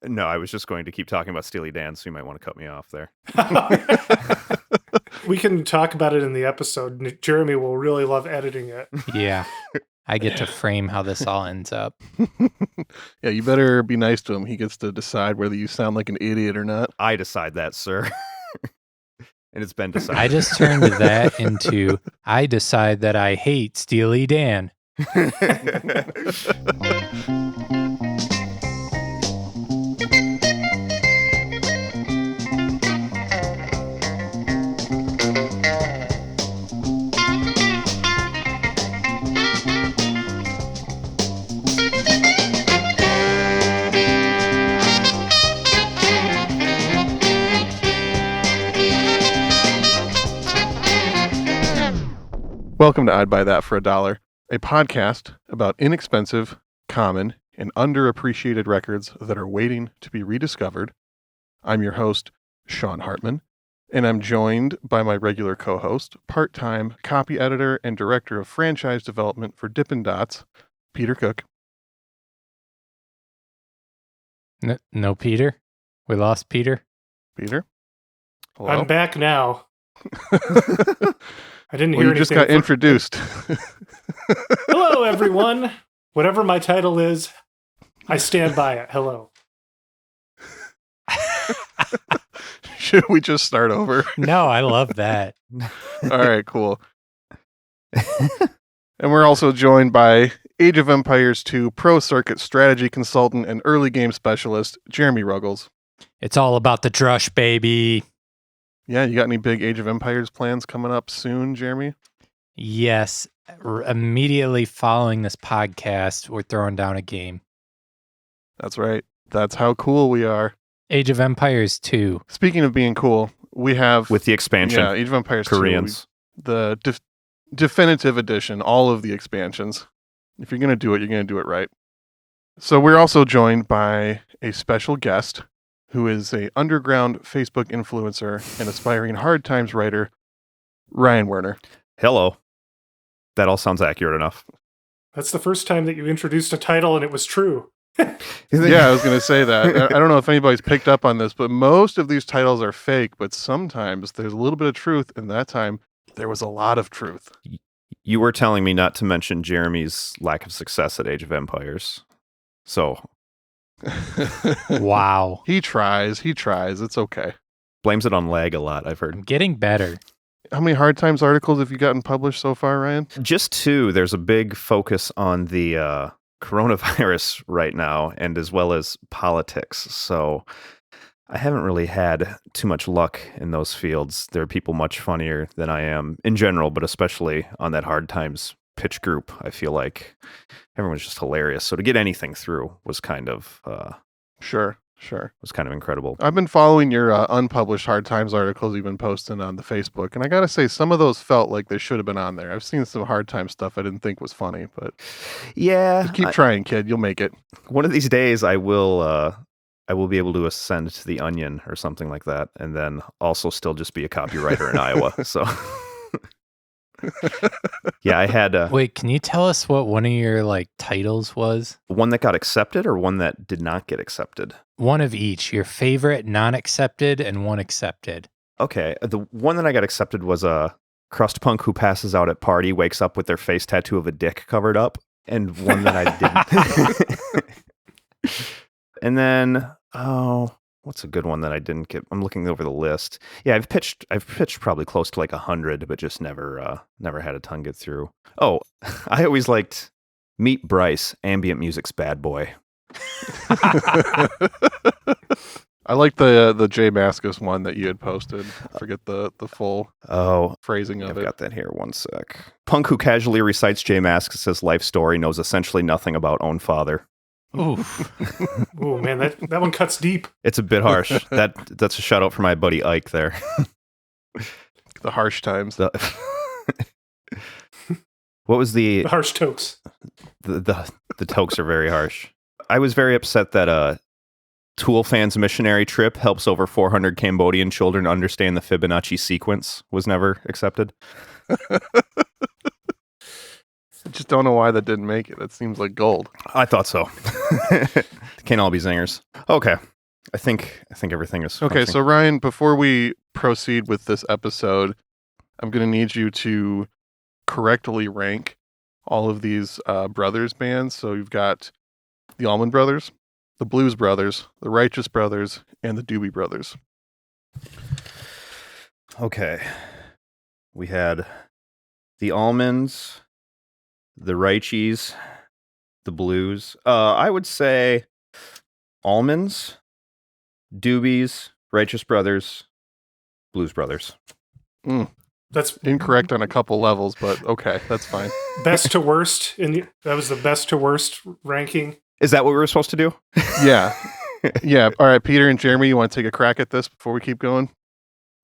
No, I was just going to keep talking about Steely Dan, so you might want to cut me off there. We can talk about it in the episode. Jeremy will really love editing it. Yeah. I get to frame how this all ends up. Yeah, you better be nice to him. He gets to decide whether you sound like an idiot or not. I decide that, sir. And it's been decided. I just turned that into, I decide that I hate Steely Dan. Welcome to I'd Buy That for $1, a podcast about inexpensive, common, and underappreciated records that are waiting to be rediscovered. I'm your host, Sean Hartman, and I'm joined by my regular co-host, part-time copy editor and director of franchise development for Dippin' Dots, Peter Cook. No, Peter? We lost Peter? Peter? Hello? I'm back now. I didn't hear you anything. just got introduced. Hello, everyone. Whatever my title is, I stand by it. Hello. Should we just start over? No, I love that. All right, cool. And we're also joined by Age of Empires 2 Pro Circuit strategy consultant and early game specialist, Jeremy Ruggles. It's all about the drush, baby. Yeah, you got any big Age of Empires plans coming up soon, Jeremy? Yes. Immediately following this podcast, we're throwing down a game. That's right. That's how cool we are. Age of Empires 2. Speaking of being cool, we have... With the expansion. Yeah, Age of Empires Koreans. 2. The definitive edition, all of the expansions. If you're going to do it, you're going to do it right. So we're also joined by a special guest who is a underground Facebook influencer and aspiring Hard Times writer, Ryan Werner. Hello. That all sounds accurate enough. That's the first time that you introduced a title and it was true. Yeah, I was going to say that. I don't know if anybody's picked up on this, but most of these titles are fake, but sometimes there's a little bit of truth, and that time there was a lot of truth. You were telling me not to mention Jeremy's lack of success at Age of Empires. So... Wow. He tries. It's okay. Blames it on lag a lot, I've heard. I'm getting better. How many Hard Times articles have you gotten published so far, Ryan? Just 2. There's a big focus on the coronavirus right now, and as well as politics. So I haven't really had too much luck in those fields. There are people much funnier than I am in general, but especially on that Hard Times pitch group. I feel like everyone's just hilarious. So to get anything through was kind of Sure. was kind of incredible. I've been following your unpublished Hard Times articles you've been posting on the Facebook, and I gotta say, some of those felt like they should have been on there. I've seen some Hard Times stuff I didn't think was funny, but Yeah, just keep trying, kid. You'll make it. One of these days, I will be able to ascend to the Onion or something like that, and then also still just be a copywriter in Iowa. So. Yeah, I had Wait, can you tell us what one of your titles was? one that got accepted or one that did not get accepted. One of each. Your favorite, non-accepted, and one accepted. Okay, the one that I got accepted was a crust punk who passes out at party, wakes up with their face tattoo of a dick covered up, and one that I didn't. And then, what's a good one that I didn't get? I'm looking over the list. Yeah, I've pitched probably close to 100, but just never had a ton get through. Oh, I always liked Meet Bryce, ambient music's bad boy. I like the J Maskus one that you had posted. I forget the full phrasing of I've it. got that here. One sec. Punk who casually recites J Maskus' life story knows essentially nothing about own father. Oof. Oh man, that one cuts deep. It's a bit harsh. That's a shout out for my buddy Ike there. The Harsh Times. What was The harsh tokes. The tokes are very harsh. I was very upset that Tool fans' missionary trip helps over 400 Cambodian children understand the Fibonacci sequence was never accepted. I just don't know why that didn't make it. That seems like gold. I thought so. Can't all be zingers. Okay. I think everything is Okay, so Ryan, before we proceed with this episode, I'm going to need you to correctly rank all of these brothers bands. So you've got the Allman Brothers, the Blues Brothers, the Righteous Brothers, and the Doobie Brothers. Okay. We had the Almonds, the Richies, the Blues. I would say Almonds, Doobies, Righteous Brothers, Blues Brothers. That's incorrect on a couple levels, but okay, that's fine. Best to worst. That was the best to worst ranking. Is that what we were supposed to do? Yeah. Yeah. All right, Peter and Jeremy, you want to take a crack at this before we keep going?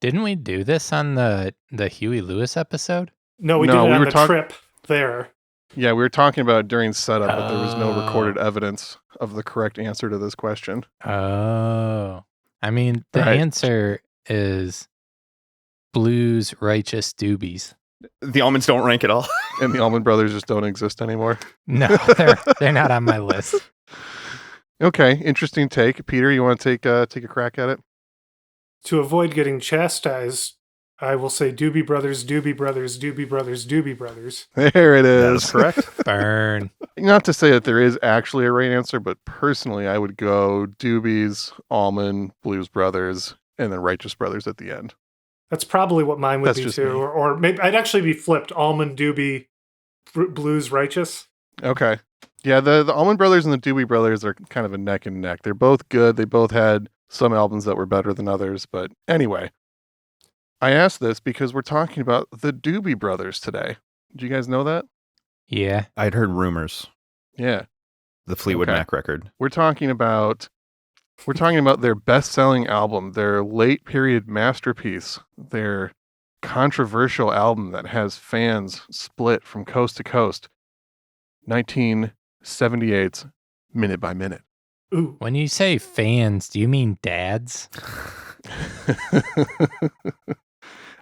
Didn't we do this on the Huey Lewis episode? No, we did it on the trip there. Yeah, we were talking about it during setup, but there was no recorded evidence of the correct answer to this question. Oh. I mean, the answer is Blues, Righteous, Doobies. The Almonds don't rank at all. And the Allman Brothers just don't exist anymore. No, they're not on my list. Okay, interesting take. Peter, you want to take a crack at it? To avoid getting chastised, I will say Doobie Brothers, Doobie Brothers, Doobie Brothers, Doobie Brothers. There it is. That is correct. Burn. Not to say that there is actually a right answer, but personally, I would go Doobies, Allman, Blues Brothers, and then Righteous Brothers at the end. That's probably what mine would be too. Or maybe I'd actually be flipped. Almond, Doobie, Blues, Righteous. Okay. Yeah, the Allman Brothers and the Doobie Brothers are kind of a neck and neck. They're both good. They both had some albums that were better than others. But anyway, I asked this because we're talking about the Doobie Brothers today. Did you guys know that? Yeah. I'd heard rumors. Yeah. The Fleetwood Mac record. We're talking about their best-selling album, their late period masterpiece, their controversial album that has fans split from coast to coast. 1978's Minute by Minute. Ooh. When you say fans, do you mean dads?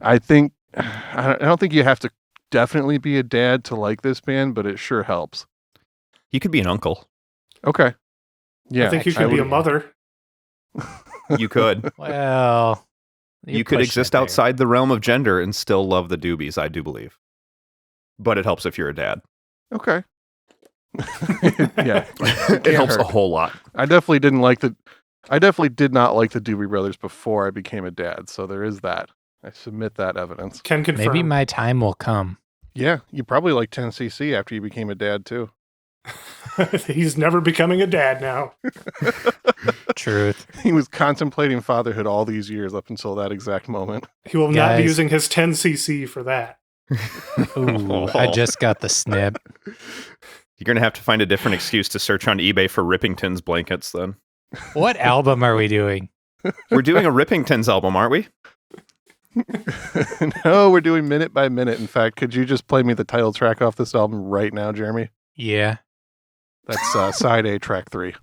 I don't think you have to definitely be a dad to like this band, but it sure helps. You could be an uncle. Okay. Yeah. I think you could be a mother. You could. Well, you could exist outside the realm of gender and still love the Doobies, I do believe. But it helps if you're a dad. Okay. Yeah. It helps a whole lot. I definitely did not like the Doobie Brothers before I became a dad, so there is that. I submit that evidence. Can confirm. Maybe my time will come. Yeah, you probably like 10cc after you became a dad too. He's never becoming a dad now. Truth. He was contemplating fatherhood all these years up until that exact moment. He will not be using his 10cc for that. Ooh, I just got the snip. You're going to have to find a different excuse to search on eBay for Rippingtons blankets then. What album are we doing? We're doing a Rippingtons album, aren't we? No, we're doing Minute by Minute. In fact, could you just play me the title track off this album right now, Jeremy? Yeah. That's side A, track 3.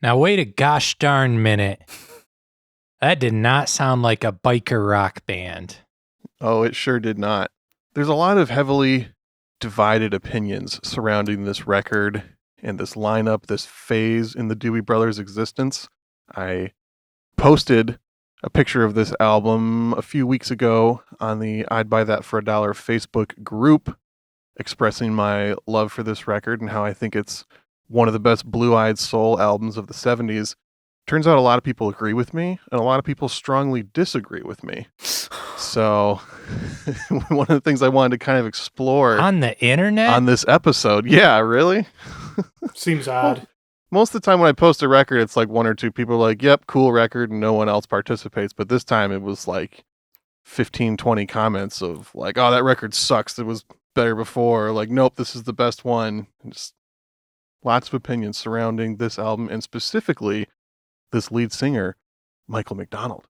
Now, wait a gosh darn minute. That did not sound like a biker rock band. Oh, it sure did not. There's a lot of heavily divided opinions surrounding this record and this lineup, this phase in the Doobie Brothers' existence. I posted a picture of this album a few weeks ago on the I'd Buy That for $1 Facebook group, expressing my love for this record and how I think it's one of the best blue-eyed soul albums of the 70s. Turns out a lot of people agree with me, and a lot of people strongly disagree with me. So one of the things I wanted to kind of explore On the internet? on this episode. Yeah, really? Seems odd. Most of the time when I post a record, it's like one or two people are like, yep, cool record, and no one else participates. But this time it was like 15, 20 comments of like, oh, that record sucks. It was better before. Or like, nope, this is the best one. And just lots of opinions surrounding this album, and specifically this lead singer, Michael McDonald.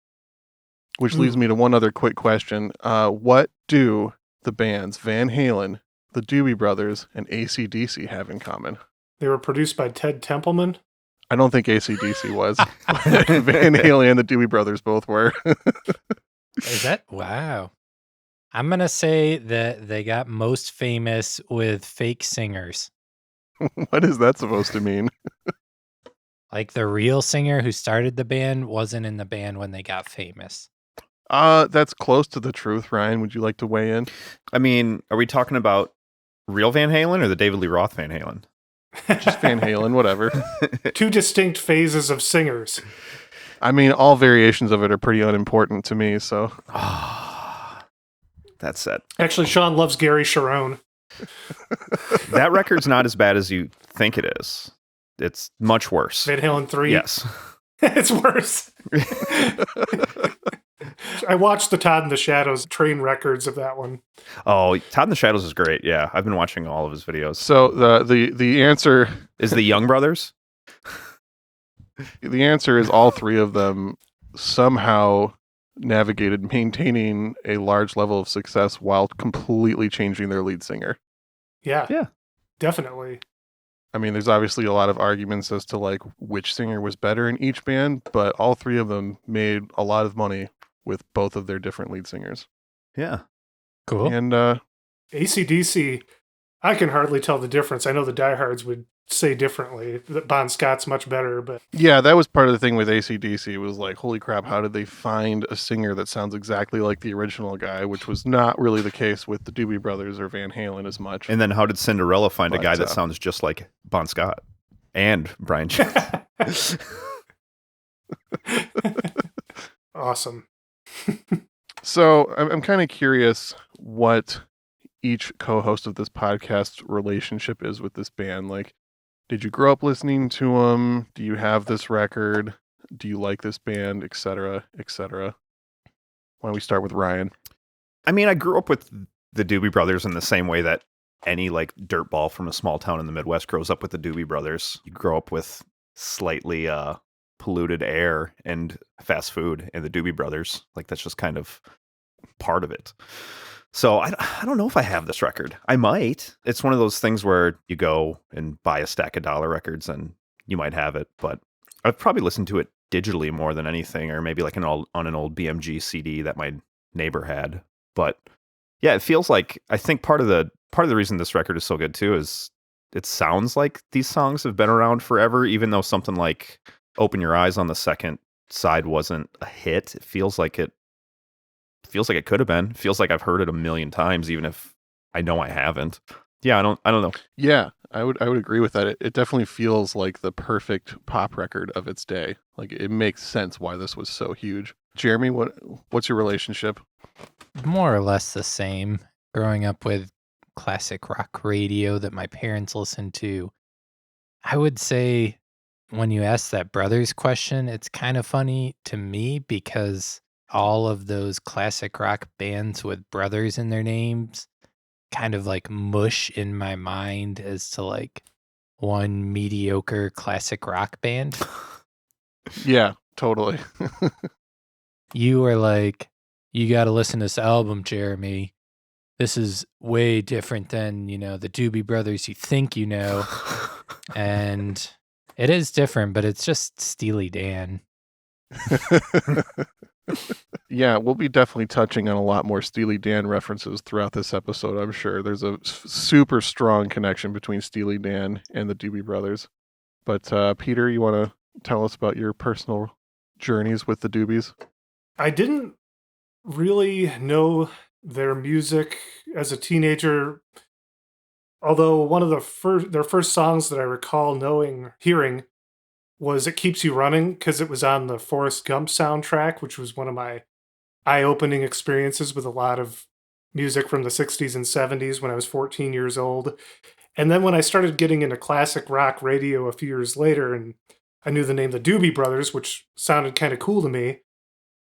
Which leads me to one other quick question. What do the bands Van Halen, the Doobie Brothers, and AC/DC have in common? They were produced by Ted Templeman. I don't think AC/DC was. Van Halen and the Doobie Brothers both were. Is that? Wow. I'm going to say that they got most famous with fake singers. What is that supposed to mean? Like the real singer who started the band wasn't in the band when they got famous. That's close to the truth, Ryan. Would you like to weigh in? I mean, are we talking about real Van Halen or the David Lee Roth Van Halen? Just Van Halen, whatever. Two distinct phases of singers. I mean, all variations of it are pretty unimportant to me, so. That's it. Actually, Sean loves Gary Cherone. That record's not as bad as you think it is. It's much worse. Van Halen 3? Yes. It's worse. I watched the Todd in the Shadows train records of that one. Oh, Todd in the Shadows is great. Yeah, I've been watching all of his videos. So the answer Is the Young Brothers? the answer is all three of them somehow navigated maintaining a large level of success while completely changing their lead singer. Yeah. Yeah. Definitely. I mean, there's obviously a lot of arguments as to like which singer was better in each band, but all three of them made a lot of money with both of their different lead singers. Yeah. Cool. And AC/DC, I can hardly tell the difference. I know the diehards would say differently, that Bon Scott's much better, but yeah, that was part of the thing with AC/DC was like, holy crap, how did they find a singer that sounds exactly like the original guy, which was not really the case with the Doobie Brothers or Van Halen as much. And then how did Cinderella find a But, guy that sounds just like Bon Scott and Brian Jones? awesome. So I'm kind of curious what each co-host of this podcast relationship is with this band. Like, did you grow up listening to them? Do you have this record? Do you like this band, etc., etc.? Why don't we start with Ryan? I mean, I grew up with the Doobie Brothers in the same way that any like dirtball from a small town in the Midwest grows up with the Doobie Brothers. You grow up with slightly polluted air and fast food and the Doobie Brothers. Like that's just kind of part of it. So I don't know if I have this record. I might. It's one of those things where you go and buy a stack of dollar records and you might have it, but I've probably listened to it digitally more than anything, or maybe like on an old BMG CD that my neighbor had. But yeah, it feels like, I think part of the reason this record is so good too is it sounds like these songs have been around forever, even though something like Open Your Eyes on the second side wasn't a hit. It feels like it could have been. It feels like I've heard it a million times, even if I know I haven't. Yeah, I don't know. Yeah, I would agree with that. It definitely feels like the perfect pop record of its day. Like it makes sense why this was so huge. Jeremy, what's your relationship? More or less the same. Growing up with classic rock radio that my parents listened to, I would say when you ask that brothers question, it's kind of funny to me because all of those classic rock bands with brothers in their names kind of like mush in my mind as to like one mediocre classic rock band. Yeah, totally. You were like, you got to listen to this album, Jeremy. This is way different than, the Doobie Brothers you think you know. And It is different, but it's just Steely Dan. Yeah, we'll be definitely touching on a lot more Steely Dan references throughout this episode, I'm sure. There's a super strong connection between Steely Dan and the Doobie Brothers. But Peter, you want to tell us about your personal journeys with the Doobies? I didn't really know their music as a teenager, although one of their first songs that I recall hearing was It Keeps You Running, because it was on the Forrest Gump soundtrack, which was one of my eye-opening experiences with a lot of music from the 60s and 70s when I was 14 years old. And then when I started getting into classic rock radio a few years later, and I knew the name the Doobie Brothers, which sounded kind of cool to me,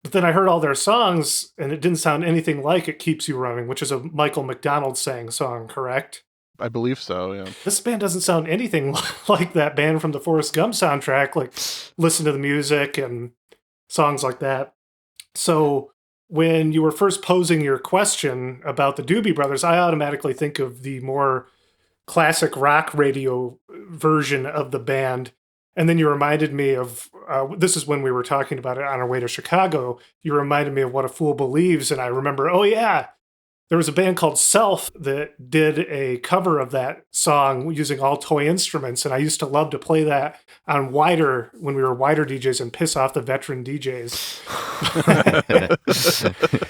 but then I heard all their songs, and it didn't sound anything like It Keeps You Running, which is a Michael McDonald sang song, correct? I believe so, yeah. This band doesn't sound anything like that band from the Forrest Gump soundtrack, like listen to the music and songs like that. So when you were first posing your question about the Doobie Brothers, I automatically think of the more classic rock radio version of the band. And then you reminded me of, this is when we were talking about it on our way to Chicago, you reminded me of What a Fool Believes. And I remember, oh yeah, there was a band called Self that did a cover of that song using all toy instruments. And I used to love to play that on Wider when we were Wider DJs and piss off the veteran DJs.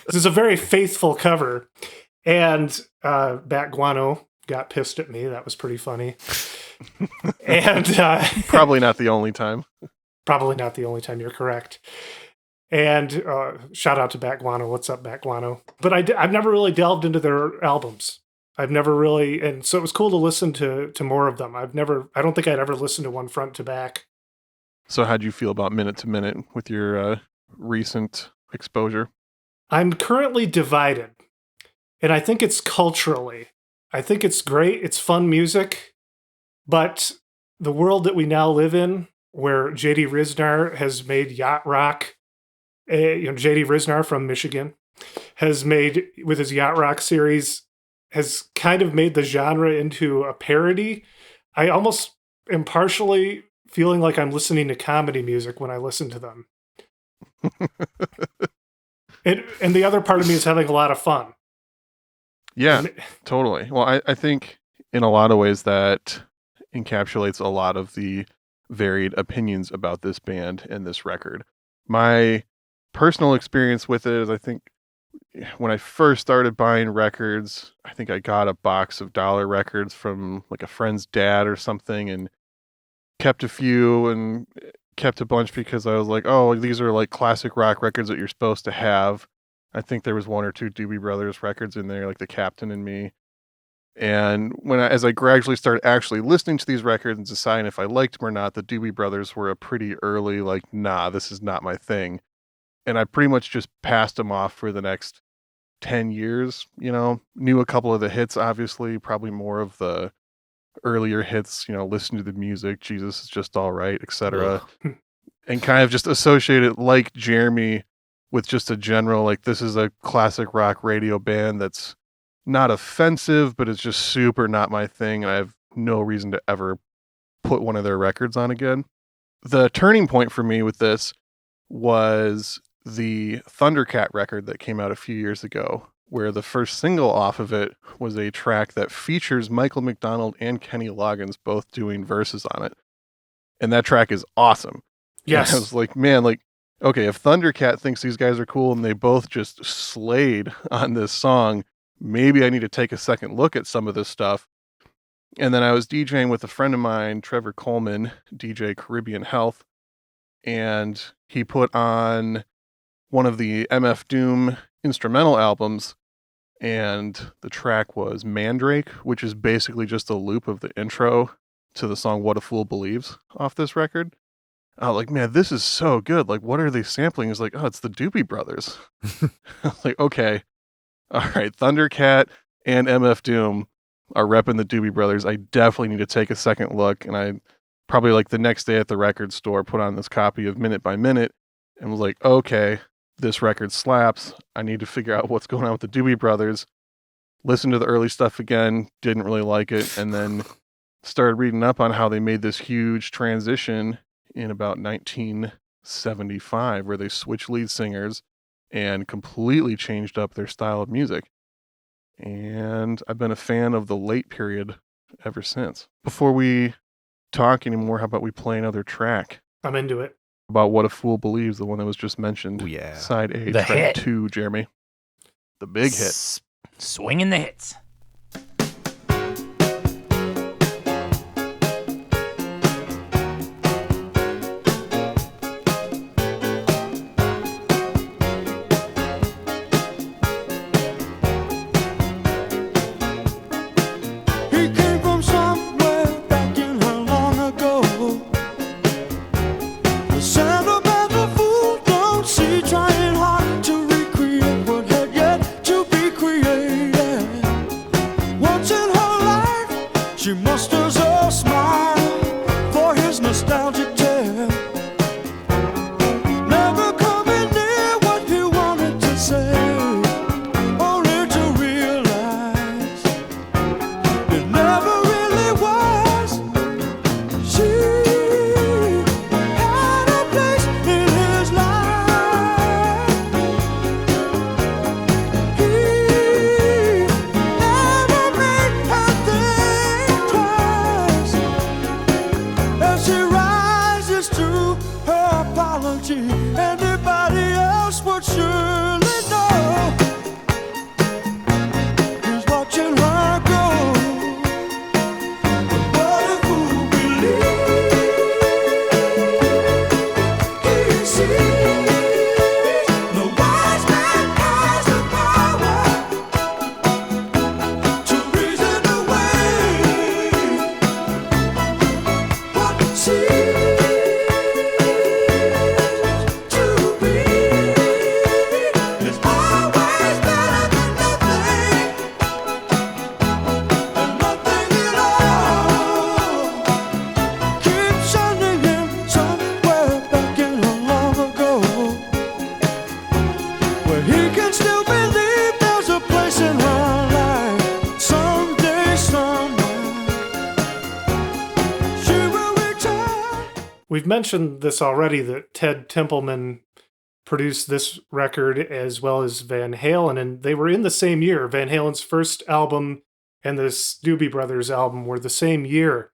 This is a very faithful cover. And Bat Guano got pissed at me. That was pretty funny. And probably not the only time. Probably not the only time, you're correct. And shout out to Bat Guano. What's up, Bat Guano? But I've never really delved into their albums. I've never really, and so it was cool to listen to more of them. I don't think I'd ever listened to one front to back. So how'd you feel about Minute to Minute with your recent exposure? I'm currently divided. And I think it's culturally. I think it's great. It's fun music. But the world that we now live in, where J.D. Riznar has made yacht rock, J.D. Riznar from Michigan has made, with his yacht rock series, has kind of made the genre into a parody. I almost am partially feeling like I'm listening to comedy music when I listen to them. And the other part of me is having a lot of fun. Yeah, totally. Well, I think in a lot of ways that encapsulates a lot of the varied opinions about this band and this record. My personal experience with it is, I think when I first started buying records, I think I got a box of dollar records from like a friend's dad or something and kept a few and kept a bunch because I was like, oh, these are like classic rock records that you're supposed to have. I think there was one or two Doobie Brothers records in there, like The Captain and Me. And as I gradually started actually listening to these records and deciding if I liked them or not, the Doobie Brothers were a pretty early, like, nah, this is not my thing. And I pretty much just passed them off for the next 10 years, knew a couple of the hits, obviously, probably more of the earlier hits, listen to the music, Jesus is just all right, etc. And kind of just associated, like Jeremy, with just a general, like, this is a classic rock radio band that's not offensive, but it's just super not my thing, and I have no reason to ever put one of their records on again. The turning point for me with this was the Thundercat record that came out a few years ago, where the first single off of it was a track that features Michael McDonald and Kenny Loggins both doing verses on it. And that track is awesome. Yes. And I was like, man, like, okay, if Thundercat thinks these guys are cool and they both just slayed on this song, maybe I need to take a second look at some of this stuff. And then I was DJing with a friend of mine, Trevor Coleman, DJ Caribbean Health, and he put on one of the MF Doom instrumental albums, and the track was Mandrake, which is basically just a loop of the intro to the song What a Fool Believes off this record. I was like, man, this is so good. Like, what are they sampling? It's like, oh, it's the Doobie Brothers. I was like, okay. All right, Thundercat and MF Doom are repping the Doobie Brothers. I definitely need to take a second look. And I probably like the next day at the record store put on this copy of Minute by Minute and was like, okay, this record slaps. I need to figure out what's going on with the Doobie Brothers. Listen to the early stuff again. Didn't really like it. And then started reading up on how they made this huge transition in about 1975, where they switched lead singers and completely changed up their style of music. And I've been a fan of the late period ever since. Before we talk anymore, how about we play another track I'm into it. about What a Fool Believes, the one that was just mentioned. Oh, yeah. Side A, The track hit. 2, Jeremy. The big hit. Swinging the hits. He came from somewhere back in how long ago. The sentimental fool don't see, trying hard to recreate what had yet to be created. Once in her life, she musters a smile for his nostalgic tale. Never coming near what he wanted to say, only to realize it never really was. She had a place in his life. He never made her think twice. As she rises to her apology, anybody else would surely know. He's watching her go. What a fool believes he sees. The wise man has the power to reason away what seems to be is always better than nothing, and nothing at all. Keep sending him somewhere back in a long ago, where he can still believe there's a place in her life. Someday, somewhere, she will return. We've mentioned this already, that Ted Templeman produced this record as well as Van Halen, and they were in the same year. Van Halen's first album and this Doobie Brothers album were the same year.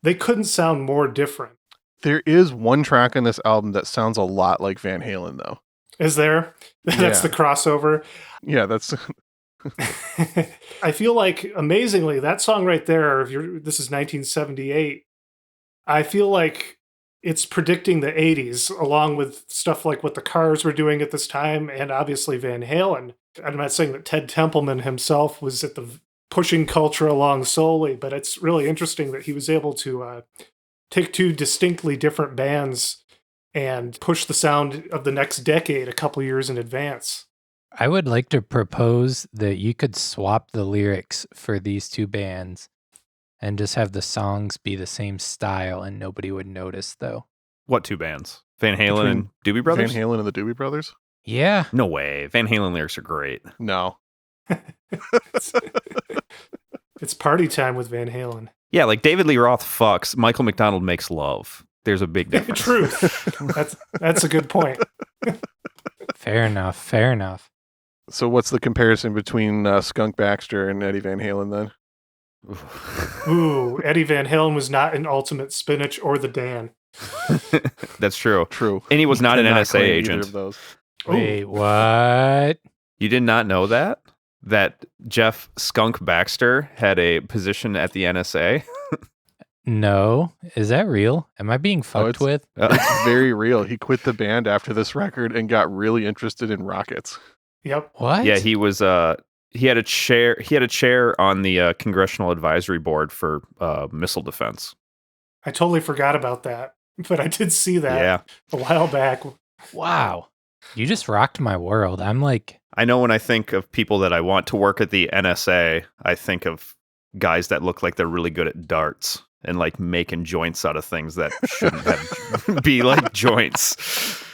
They couldn't sound more different. There is one track on this album that sounds a lot like Van Halen, though. Is there? That's Yeah. the crossover. Yeah, that's I feel like, amazingly, that song right there, this is 1978, I feel like it's predicting the 80s, along with stuff like what the Cars were doing at this time, and obviously Van Halen. I'm not saying that Ted Templeman himself was at the pushing culture along solely, but it's really interesting that he was able to take two distinctly different bands and push the sound of the next decade a couple years in advance. I would like to propose that you could swap the lyrics for these two bands and just have the songs be the same style and nobody would notice, though. What two bands? Van Halen and Doobie Brothers? Van Halen and the Doobie Brothers? Yeah. No way. Van Halen lyrics are great. No. It's party time with Van Halen. Yeah, like David Lee Roth fucks, Michael McDonald makes love. There's a big difference. Truth. That's a good point. Fair enough. Fair enough. So what's the comparison between Skunk Baxter and Eddie Van Halen then? Ooh, Eddie Van Halen was not in Ultimate Spinach or the Dan. That's true. True. And he was not an Cannot NSA claim either agent. of those. Wait, what? You did not know that? That Jeff Skunk Baxter had a position at the NSA? No. Is that real? Am I being fucked it's- with? It's very real. He quit the band after this record and got really interested in rockets. Yep. What? Yeah, he was he had a chair on the Congressional Advisory Board for missile defense. I totally forgot about that, but I did see that Yeah. a while back. Wow. You just rocked my world. I'm like, I know when I think of people that I want to work at the NSA, I think of guys that look like they're really good at darts and like making joints out of things that shouldn't have be like joints.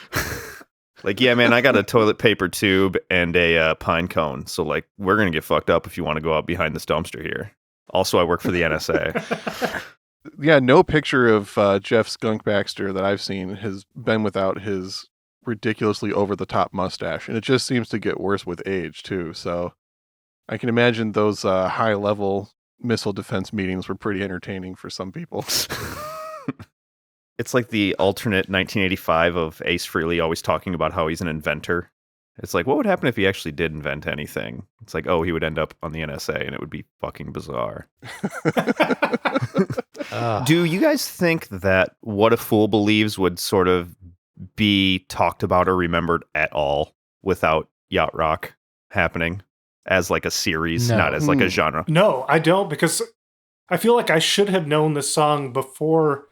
Like, yeah, man, I got a toilet paper tube and a pine cone. So like, we're going to get fucked up if you want to go out behind this dumpster here. Also, I work for the NSA. Yeah, no picture of Jeff Skunk Baxter that I've seen has been without his ridiculously over-the-top mustache, and it just seems to get worse with age, too. So I can imagine those high-level missile defense meetings were pretty entertaining for some people. It's like the alternate 1985 of Ace Frehley always talking about how he's an inventor. It's like, what would happen if he actually did invent anything? It's like, oh, he would end up on the NSA, and it would be fucking bizarre. Do you guys think that What a Fool Believes would sort of be talked about or remembered at all without yacht rock happening as like a series, No. not as like a genre? No, I don't, because I feel like I should have known this song before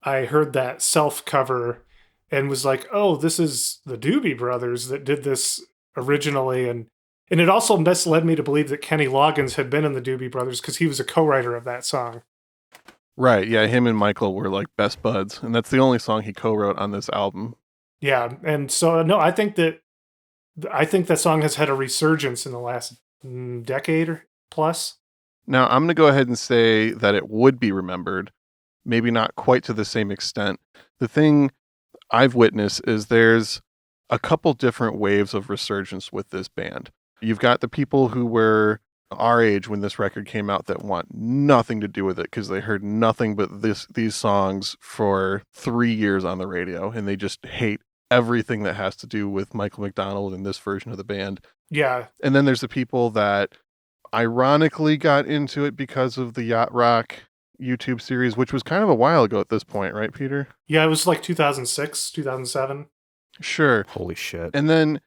I heard that self cover and was like, oh, this is the Doobie Brothers that did this originally. And it also misled me to believe that Kenny Loggins had been in the Doobie Brothers because he was a co-writer of that song. Right, yeah, him and Michael were like best buds, and that's the only song he co-wrote on this album. Yeah, and so no, I think that song has had a resurgence in the last decade or plus. Now, I'm going to go ahead and say that it would be remembered, maybe not quite to the same extent. The thing I've witnessed is there's a couple different waves of resurgence with this band. You've got the people who were our age when this record came out that want nothing to do with it because they heard nothing but these songs for 3 years on the radio, and they just hate everything that has to do with Michael McDonald and this version of the band. Yeah. And then there's the people that ironically got into it because of the Yacht Rock YouTube series, which was kind of a while ago at this point, right, Peter? Yeah, it was like 2006, 2007. Sure. Holy shit. And then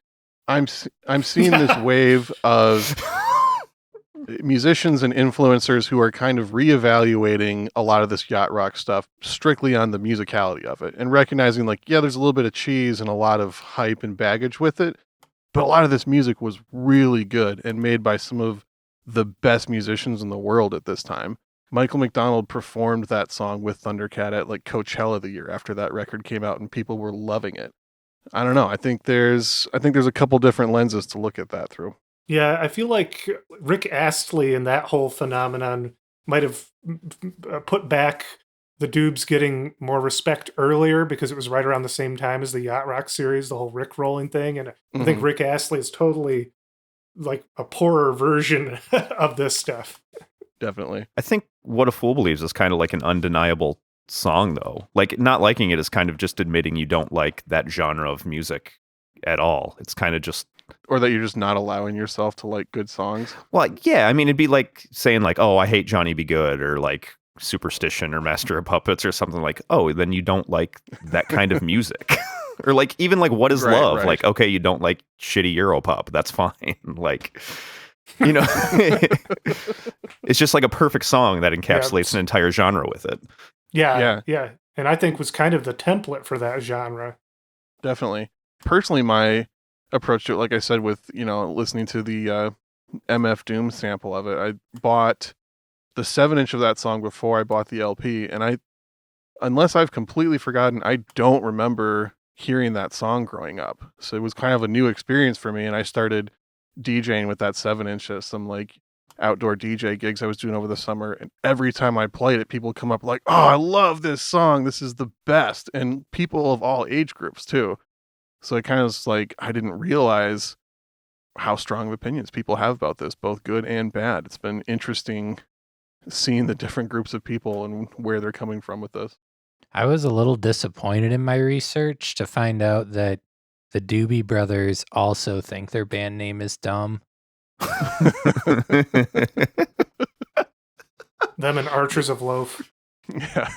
I'm seeing this wave of musicians and influencers who are kind of reevaluating a lot of this yacht rock stuff strictly on the musicality of it and recognizing like, yeah, there's a little bit of cheese and a lot of hype and baggage with it, but a lot of this music was really good and made by some of the best musicians in the world at this time. Michael McDonald performed that song with Thundercat at like Coachella the year after that record came out, and people were loving it. I don't know. I think there's a couple different lenses to look at that through. Yeah, I feel like Rick Astley and that whole phenomenon might have put back the Doobs getting more respect earlier because it was right around the same time as the Yacht Rock series, the whole Rick rolling thing. And I think Rick Astley is totally like a poorer version of this stuff. Definitely. I think What a Fool Believes is kind of like an undeniable song, though. Like, not liking it is kind of just admitting you don't like that genre of music at all. It's kind of just... Or that you're just not allowing yourself to like good songs. Well, yeah, I mean, it'd be like saying like, oh, I hate Johnny Be Good, or like Superstition or Master of Puppets or something. Like, oh, then you don't like that kind of music. Or like, even like What is Love? Right. Like, okay, you don't like shitty Europop. That's fine. Like, you know, it's just like a perfect song that encapsulates an entire genre with it. Yeah. And I think was kind of the template for that genre. Definitely. Personally, my approach to it, like I said, with, you know, listening to the MF Doom sample of it, I bought the 7-inch of that song before I bought the LP, and unless I've completely forgotten, I don't remember hearing that song growing up. So it was kind of a new experience for me, and I started DJing with that 7-inch at some like outdoor DJ gigs I was doing over the summer, and every time I played it, people come up like, oh, I love this song, this is the best, and people of all age groups too. So it kind of was like, I didn't realize how strong of opinions people have about this, both good and bad. It's been interesting seeing the different groups of people and where they're coming from with this. I was a little disappointed in my research to find out that the Doobie Brothers also think their band name is dumb. Them and Archers of Loaf. Yeah.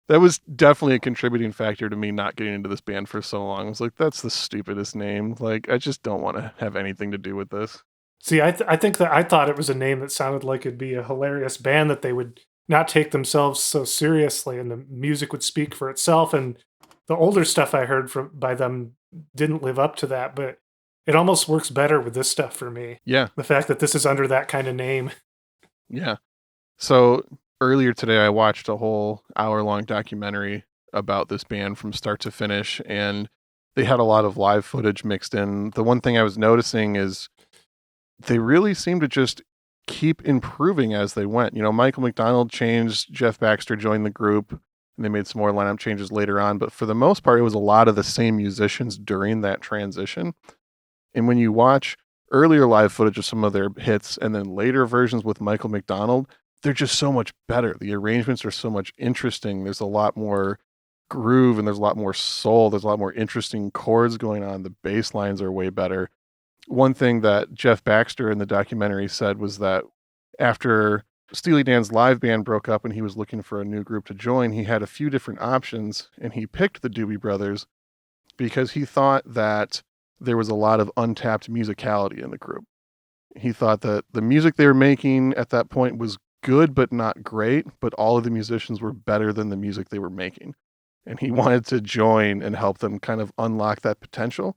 That was definitely a contributing factor to me not getting into this band for so long. I was like, that's the stupidest name. Like, I just don't want to have anything to do with this. See, I think that I thought it was a name that sounded like it'd be a hilarious band that they would not take themselves so seriously and the music would speak for itself. And the older stuff I heard by them didn't live up to that, but it almost works better with this stuff for me. Yeah. The fact that this is under that kind of name. Yeah. So earlier today, I watched a whole hour-long documentary about this band from start to finish, and they had a lot of live footage mixed in. The one thing I was noticing is they really seem to just keep improving as they went. You know, Michael McDonald changed, Jeff Baxter joined the group, and they made some more lineup changes later on. But for the most part, it was a lot of the same musicians during that transition. And when you watch earlier live footage of some of their hits and then later versions with Michael McDonald, they're just so much better. The arrangements are so much interesting. There's a lot more groove and there's a lot more soul. There's a lot more interesting chords going on. The bass lines are way better. One thing that Jeff Baxter in the documentary said was that after Steely Dan's live band broke up and he was looking for a new group to join, he had a few different options and he picked the Doobie Brothers because he thought that there was a lot of untapped musicality in the group. He thought that the music they were making at that point was good but not great, but all of the musicians were better than the music they were making. And he wanted to join and help them kind of unlock that potential.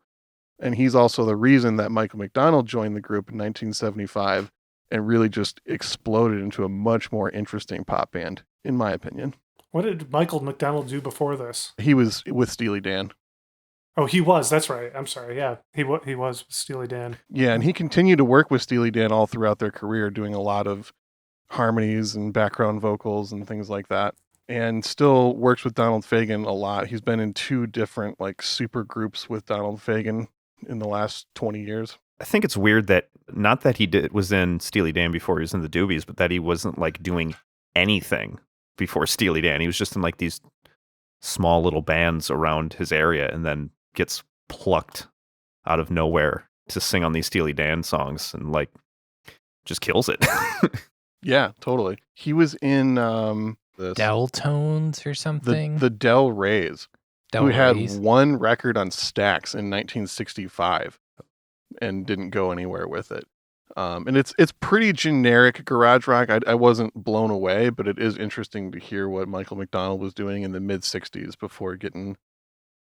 And he's also the reason that Michael McDonald joined the group in 1975 and really just exploded into a much more interesting pop band, in my opinion. What did Michael McDonald do before this? He was with Steely Dan. Oh, he was. That's right. I'm sorry. Yeah, he was with Steely Dan. Yeah, and he continued to work with Steely Dan all throughout their career, doing a lot of harmonies and background vocals and things like that. And still works with Donald Fagen a lot. He's been in 2 different like super groups with Donald Fagen in the last 20 years. I think it's weird that not that he was in Steely Dan before he was in the Doobies, but that he wasn't like doing anything before Steely Dan. He was just in like these small little bands around his area and then gets plucked out of nowhere to sing on these Steely Dan songs and like just kills it. Yeah, totally. He was in this Deltones or something. the Del Reys, Del who had Reys. one record on Stax in 1965 and didn't go anywhere with it. And it's pretty generic garage rock. I wasn't blown away, but it is interesting to hear what Michael McDonald was doing in the mid 60s before getting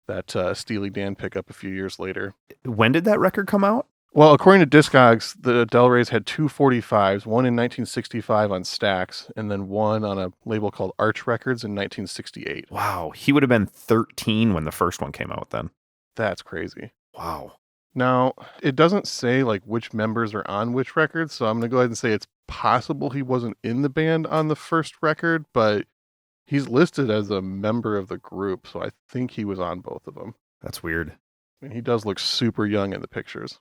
that Steely Dan pickup a few years later. When did that record come out? Well, according to Discogs, the Del Reys had 2 45s, one in 1965 on Stax, and then one on a label called Arch Records in 1968. Wow. He would have been 13 when the first one came out then. That's crazy. Wow. Now, it doesn't say like which members are on which records, so I'm going to go ahead and say it's possible he wasn't in the band on the first record, but he's listed as a member of the group, so I think he was on both of them. That's weird. And he does look super young in the pictures.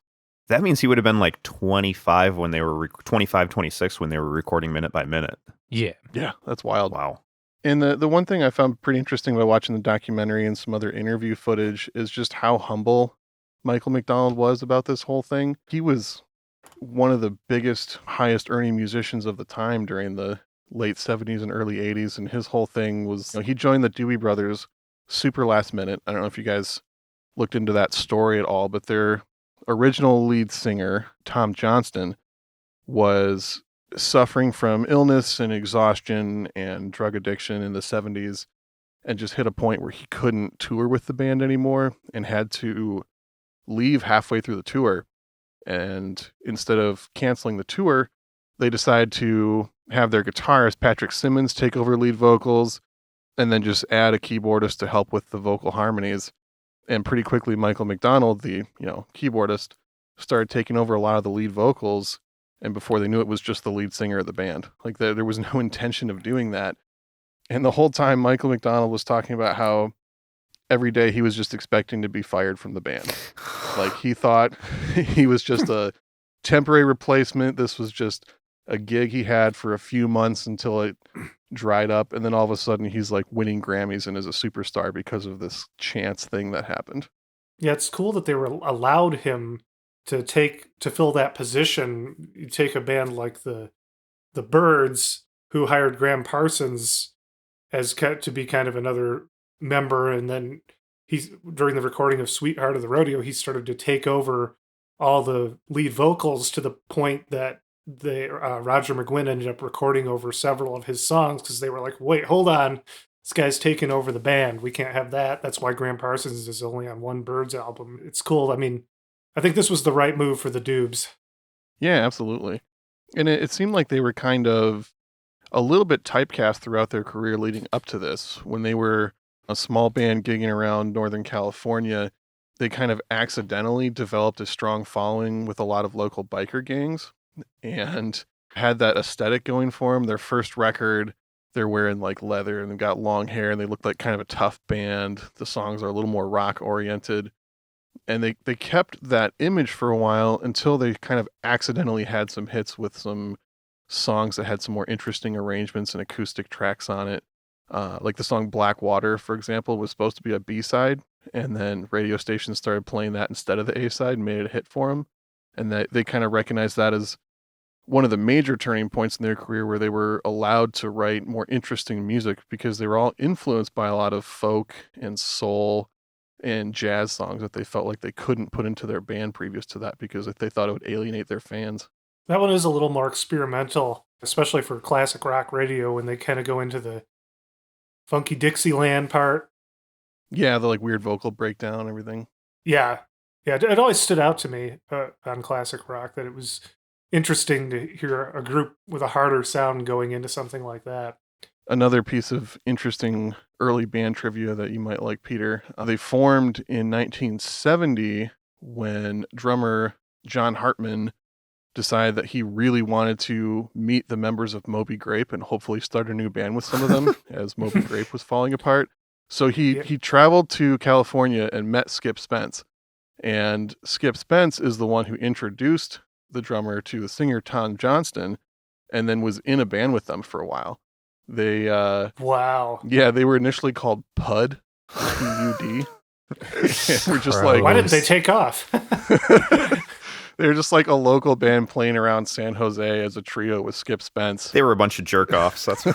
That means he would have been like 25 when they were 25, 26 when they were recording minute by minute. Yeah. Yeah, that's wild. Wow. And the one thing I found pretty interesting by watching the documentary and some other interview footage is just how humble Michael McDonald was about this whole thing. He was one of the biggest, highest earning musicians of the time during the late 70s and early 80s. And his whole thing was, he joined the Doobie Brothers super last minute. I don't know if you guys looked into that story at all, but their original lead singer, Tom Johnston, was suffering from illness and exhaustion and drug addiction in the 70s and just hit a point where he couldn't tour with the band anymore and had to leave halfway through the tour. And instead of canceling the tour, they decided to have their guitarist, Patrick Simmons, take over lead vocals and then just add a keyboardist to help with the vocal harmonies. And pretty quickly, Michael McDonald, the keyboardist, started taking over a lot of the lead vocals. And before they knew it, was just the lead singer of the band. Like there was no intention of doing that. And the whole time, Michael McDonald was talking about how every day he was just expecting to be fired from the band. Like he thought he was just a temporary replacement. This was just a gig he had for a few months until it dried up. And then all of a sudden he's like winning Grammys and is a superstar because of this chance thing that happened. Yeah, it's cool that they were allowed him to fill that position. You take a band like the Byrds, who hired Graham Parsons to be kind of another member, and then during the recording of Sweetheart of the Rodeo, he started to take over all the lead vocals to the point that Roger McGuinn ended up recording over several of his songs because they were like, wait, hold on, this guy's taking over the band. We can't have that. That's why Graham Parsons is only on one Byrds album. It's cool. I mean, I think this was the right move for the Doobs. Yeah, absolutely. And it seemed like they were kind of a little bit typecast throughout their career leading up to this. When they were a small band gigging around Northern California, they kind of accidentally developed a strong following with a lot of local biker gangs. And had that aesthetic going for them. Their first record, they're wearing like leather and they've got long hair and they look like kind of a tough band. The songs are a little more rock oriented. And they kept that image for a while until they kind of accidentally had some hits with some songs that had some more interesting arrangements and acoustic tracks on it. Like the song Black Water, for example, was supposed to be a B-side, and then radio stations started playing that instead of the A-side and made it a hit for them. And they kind of recognized that as one of the major turning points in their career where they were allowed to write more interesting music because they were all influenced by a lot of folk and soul and jazz songs that they felt like they couldn't put into their band previous to that because they thought it would alienate their fans. That one is a little more experimental, especially for classic rock radio when they kind of go into the funky Dixieland part. Yeah, the like weird vocal breakdown and everything. Yeah. It always stood out to me on classic rock that it was interesting to hear a group with a harder sound going into something like that. Another piece of interesting early band trivia that you might like, Peter. They formed in 1970 when drummer John Hartman decided that he really wanted to meet the members of Moby Grape and hopefully start a new band with some of them as Moby Grape was falling apart. So he traveled to California and met Skip Spence. And Skip Spence is the one who introduced the drummer to the singer Tom Johnston and then was in a band with them for a while. They wow. Yeah, they were initially called PUD, P-U-D. We're just like, why didn't they take off? They were just like a local band playing around San Jose as a trio with Skip Spence. They were a bunch of jerk offs. That's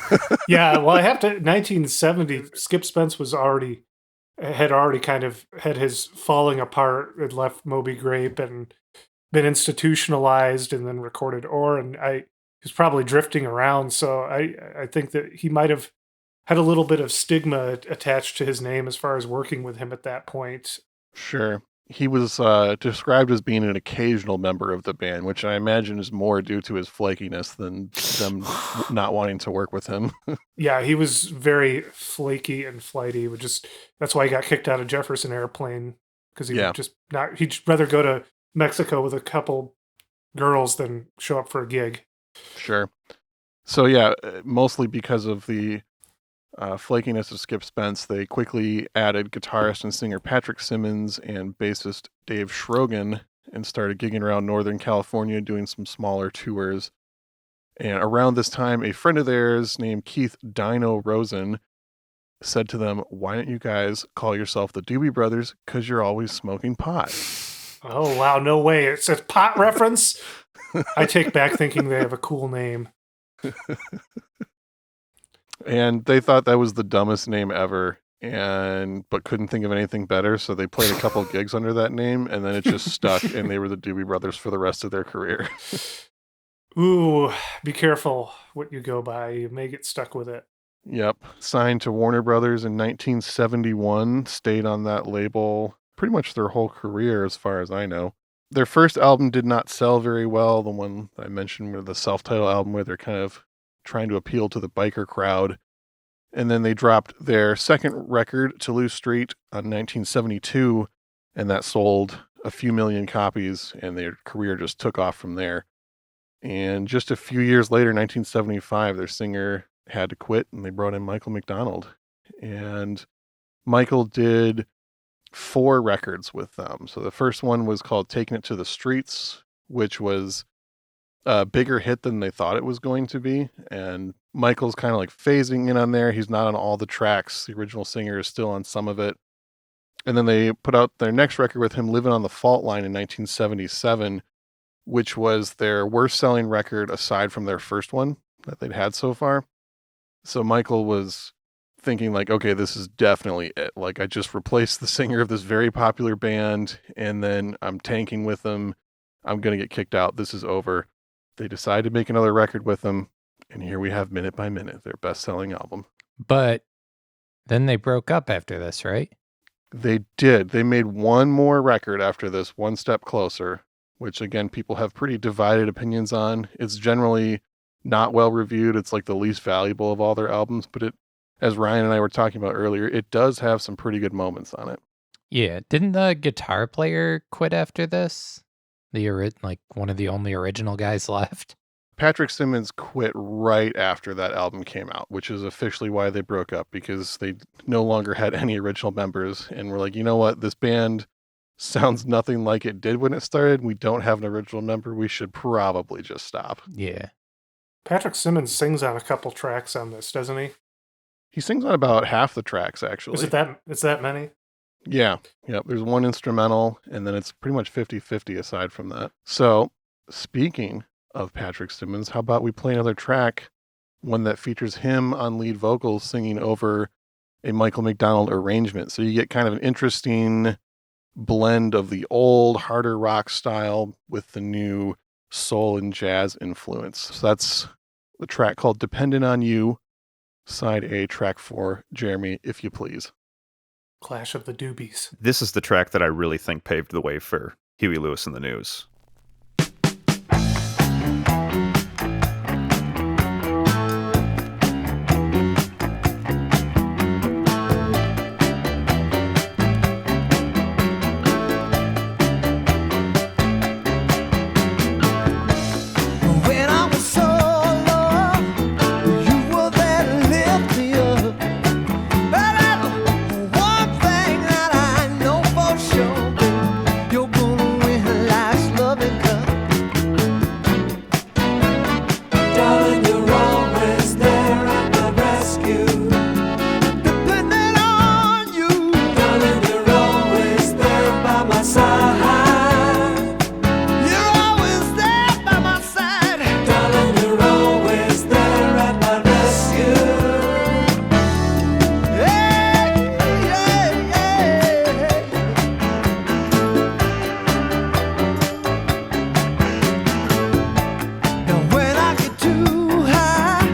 yeah. Well, I have to. 1970, Skip Spence had already kind of had his falling apart. Had left Moby Grape and been institutionalized, and then recorded Ore. And he was probably drifting around. So I think that he might have had a little bit of stigma attached to his name as far as working with him at that point. Sure. He was described as being an occasional member of the band, which I imagine is more due to his flakiness than them not wanting to work with him. Yeah, he was very flaky and flighty. That's why he got kicked out of Jefferson Airplane, because he'd rather go to Mexico with a couple girls than show up for a gig. Sure. So yeah, mostly because of the flakiness of Skip Spence, they quickly added guitarist and singer Patrick Simmons and bassist Dave Schrogen and started gigging around Northern California doing some smaller tours. And around this time, a friend of theirs named Keith Dino Rosen said to them, "Why don't you guys call yourself the Doobie Brothers? Because you're always smoking pot." Oh, wow. No way. It's a pot reference? I take back thinking they have a cool name. And they thought that was the dumbest name ever, but couldn't think of anything better, so they played a couple gigs under that name, and then it just stuck, and they were the Doobie Brothers for the rest of their career. Ooh, be careful what you go by. You may get stuck with it. Yep. Signed to Warner Brothers in 1971, stayed on that label pretty much their whole career as far as I know. Their first album did not sell very well, the one I mentioned with the self-titled album where they're kind of trying to appeal to the biker crowd. And then they dropped their second record, Toulouse Street, on 1972, and that sold a few million copies, and their career just took off from there. And just a few years later, 1975, their singer had to quit, and they brought in Michael McDonald. And Michael did 4 records with them. So the first one was called Taking It to the Streets, which was a bigger hit than they thought it was going to be. And Michael's kind of like phasing in on there. He's not on all the tracks. The original singer is still on some of it. And then they put out their next record with him, Living on the Fault Line, in 1977, which was their worst selling record aside from their first one that they'd had so far. So Michael was thinking like, okay, this is definitely it. Like, I just replaced the singer of this very popular band, and then I'm tanking with them. I'm going to get kicked out. This is over. They decided to make another record with them, and here we have Minute by Minute, their best-selling album. But then they broke up after this, right? They did. They made one more record after this, One Step Closer, which, again, people have pretty divided opinions on. It's generally not well reviewed. It's like the least valuable of all their albums, but it, as Ryan and I were talking about earlier, it does have some pretty good moments on it. Yeah. Didn't the guitar player quit after this? Like one of the only original guys left? Patrick Simmons quit right after that album came out, which is officially why they broke up, because they no longer had any original members and were like, you know what, this band sounds nothing like it did when it started. We don't have an original member. We should probably just stop. Yeah. Patrick Simmons sings on a couple tracks on this, doesn't he? He sings on about half the tracks, actually. Is it that? It's that many? Yeah. Yep. There's one instrumental, and then it's pretty much 50-50 aside from that. So, speaking of Patrick Simmons, how about we play another track, one that features him on lead vocals singing over a Michael McDonald arrangement. So you get kind of an interesting blend of the old, harder rock style with the new soul and jazz influence. So that's the track called Dependent on You, side A, track 4, Jeremy, if you please. Clash of the Doobies. This is the track that I really think paved the way for Huey Lewis and the News. When I was so low, you were there to lift me up. But one thing that I know for sure, baby, you're gonna win life's loving cup. Darling, you're always there at my rescue. Depending on you. Darling, you're always there by my side. You're always there by my side. Darling, you're always there at my rescue. Yeah, yeah, yeah. Now when I get too high,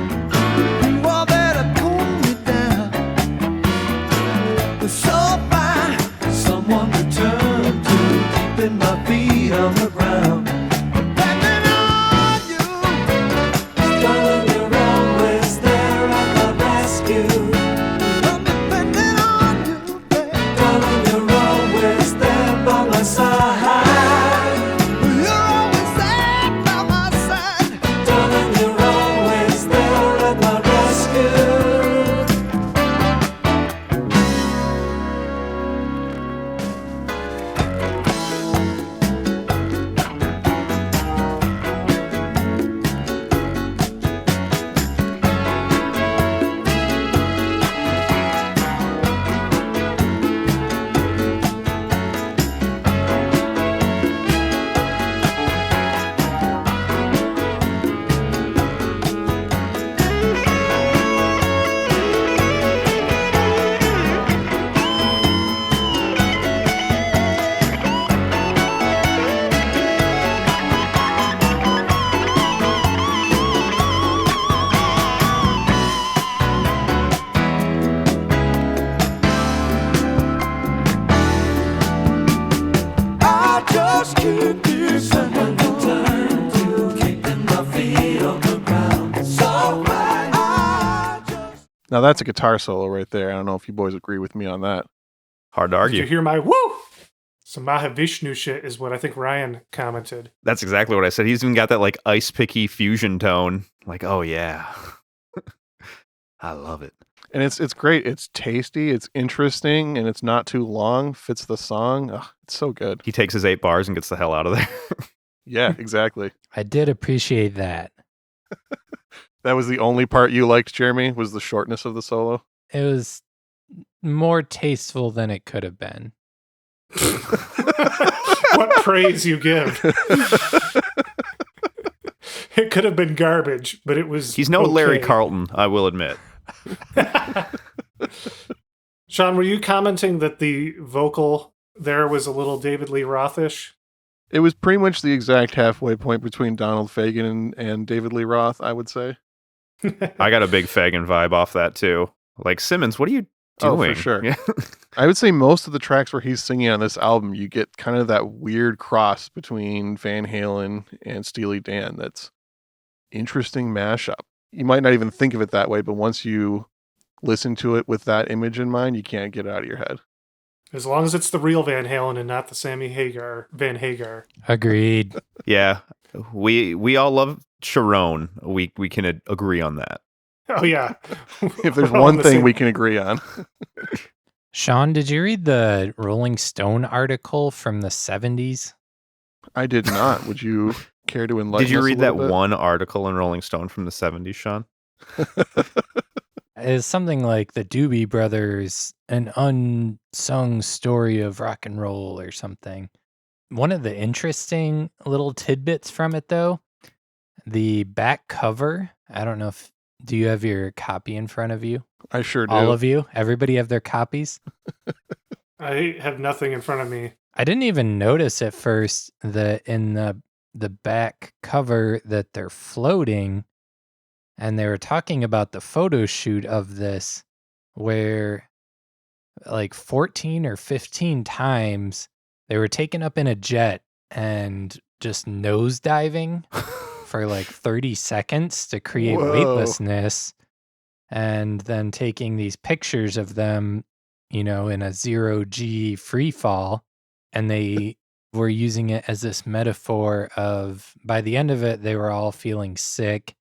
you are there to pull me down. It's so fine, someone to turn to, keeping my feet on the ground. Depending on you, darling, you're always there at my rescue. I'm depending on you, babe. Darling, you're always there by my side. You're always there by my side. Darling, you're always there at my rescue. I just keep you someone to turn to, keeping my feet on the ground. So fine, I just. Now that's a guitar solo right there. I don't know if you boys agree with me on that. Hard to Did argue. you hear my woo? Some Mahavishnu shit is what I think Ryan commented. That's exactly what I said. He's even got that like ice picky fusion tone. Like, oh yeah. I love it. And it's great. It's tasty, it's interesting, and it's not too long. Fits the song. Ugh, it's so good. He takes his 8 bars and gets the hell out of there. Yeah, exactly. I did appreciate that. That was the only part you liked, Jeremy, was the shortness of the solo. It was more tasteful than it could have been. What praise you give. It could have been garbage, but it was. He's no Larry okay. Carlton, I will admit. Sean, were you commenting that the vocal there was a little David Lee Rothish? It was pretty much the exact halfway point between Donald Fagen and David Lee Roth, I would say. I got a big Fagan vibe off that too. Like, Simmons, what are you doing? Oh, for sure. Yeah. I would say most of the tracks where he's singing on this album, you get kind of that weird cross between Van Halen and Steely Dan. That's interesting mashup. You might not even think of it that way, but once you listen to it with that image in mind, you can't get it out of your head. As long as it's the real Van Halen and not the Sammy Hagar, Van Hagar. Agreed. Yeah. We all love Sharon. We can agree on that. Oh yeah. If there's We're all one on the thing same- we can agree on. Sean, did you read the Rolling Stone article from the 70s? I did not. Would you care to enlighten Did you us a read that little bit? one article in Rolling Stone from the 70s, Sean? It's something like the Doobie Brothers, an unsung story of rock and roll or something. One of the interesting little tidbits from it, though, the back cover, I don't know if, do you have your copy in front of you? I sure do. All of you? Everybody have their copies? I have nothing in front of me. I didn't even notice at first that in the back cover that they're floating, and they were talking about the photo shoot of this where like 14 or 15 times they were taken up in a jet and just nose diving for like 30 seconds to create Whoa. weightlessness, and then taking these pictures of them, in a 0G free fall. And they were using it as this metaphor of, by the end of it, they were all feeling sick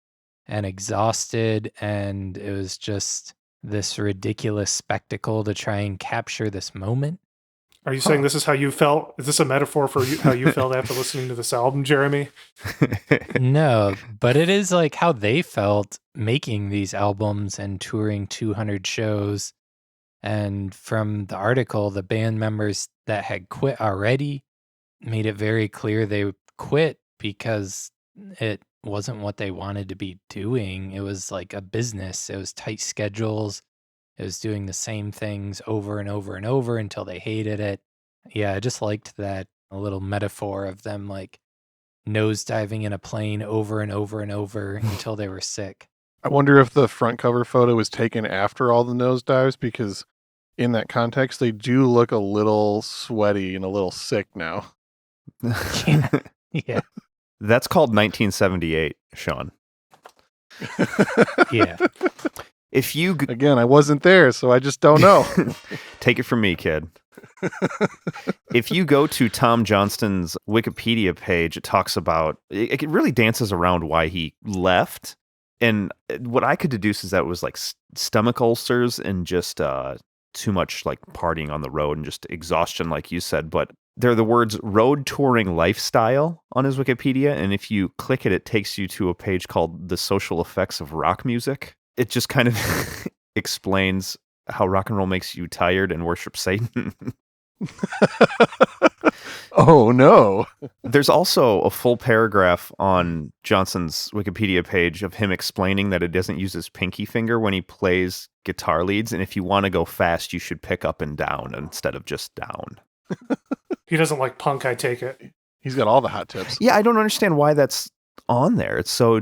and exhausted. And it was just this ridiculous spectacle to try and capture this moment. Are you saying this is how you felt? Is this a metaphor for how you felt after listening to this album, Jeremy? No, but it is like how they felt making these albums and touring 200 shows. And from the article, the band members that had quit already made it very clear they quit because it wasn't what they wanted to be doing. It was like a business. It was tight schedules. It was doing the same things over and over and over until they hated it. Yeah, I just liked that a little metaphor of them like nosediving in a plane over and over and over until they were sick. I wonder if the front cover photo was taken after all the nosedives, because in that context, they do look a little sweaty and a little sick now. Yeah. That's called 1978, Sean. Yeah. If you Again, I wasn't there, so I just don't know. take it from me, kid. If you go to Tom Johnston's Wikipedia page, it talks about, it really dances around why he left. And what I could deduce is that it was like stomach ulcers and just too much like partying on the road and just exhaustion, like you said. But there are the words road touring lifestyle on his Wikipedia. And if you click it, it takes you to a page called The Social Effects of Rock Music. It just kind of explains how rock and roll makes you tired and worship Satan. Oh, no. There's also a full paragraph on Johnson's Wikipedia page of him explaining that it doesn't use his pinky finger when he plays guitar leads. And if you want to go fast, you should pick up and down instead of just down. He doesn't like punk, I take it. He's got all the hot tips. Yeah, I don't understand why that's on there. It's so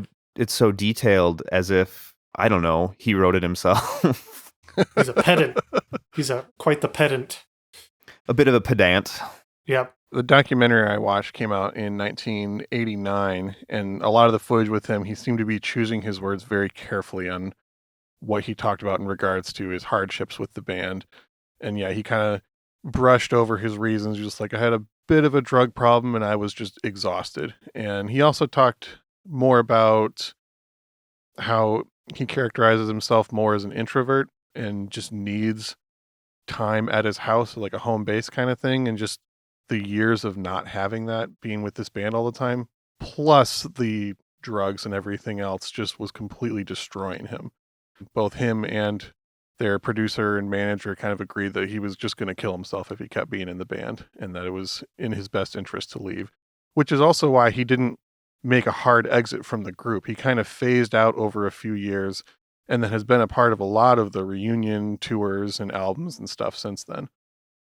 detailed, as if, I don't know, he wrote it himself. He's a pedant. He's quite the pedant. A bit of a pedant. Yep. The documentary I watched came out in 1989, and a lot of the footage with him, he seemed to be choosing his words very carefully on what he talked about in regards to his hardships with the band. And yeah, he kind of brushed over his reasons, just like, I had a bit of a drug problem and I was just exhausted. And he also talked more about how he characterizes himself more as an introvert and just needs time at his house, like a home base kind of thing, and just the years of not having that, being with this band all the time, plus the drugs and everything else, just was completely destroying him. Both him and their producer and manager kind of agreed that he was just going to kill himself if he kept being in the band, and that it was in his best interest to leave, which is also why he didn't make a hard exit from the group. He kind of phased out over a few years and then has been a part of a lot of the reunion tours and albums and stuff since then.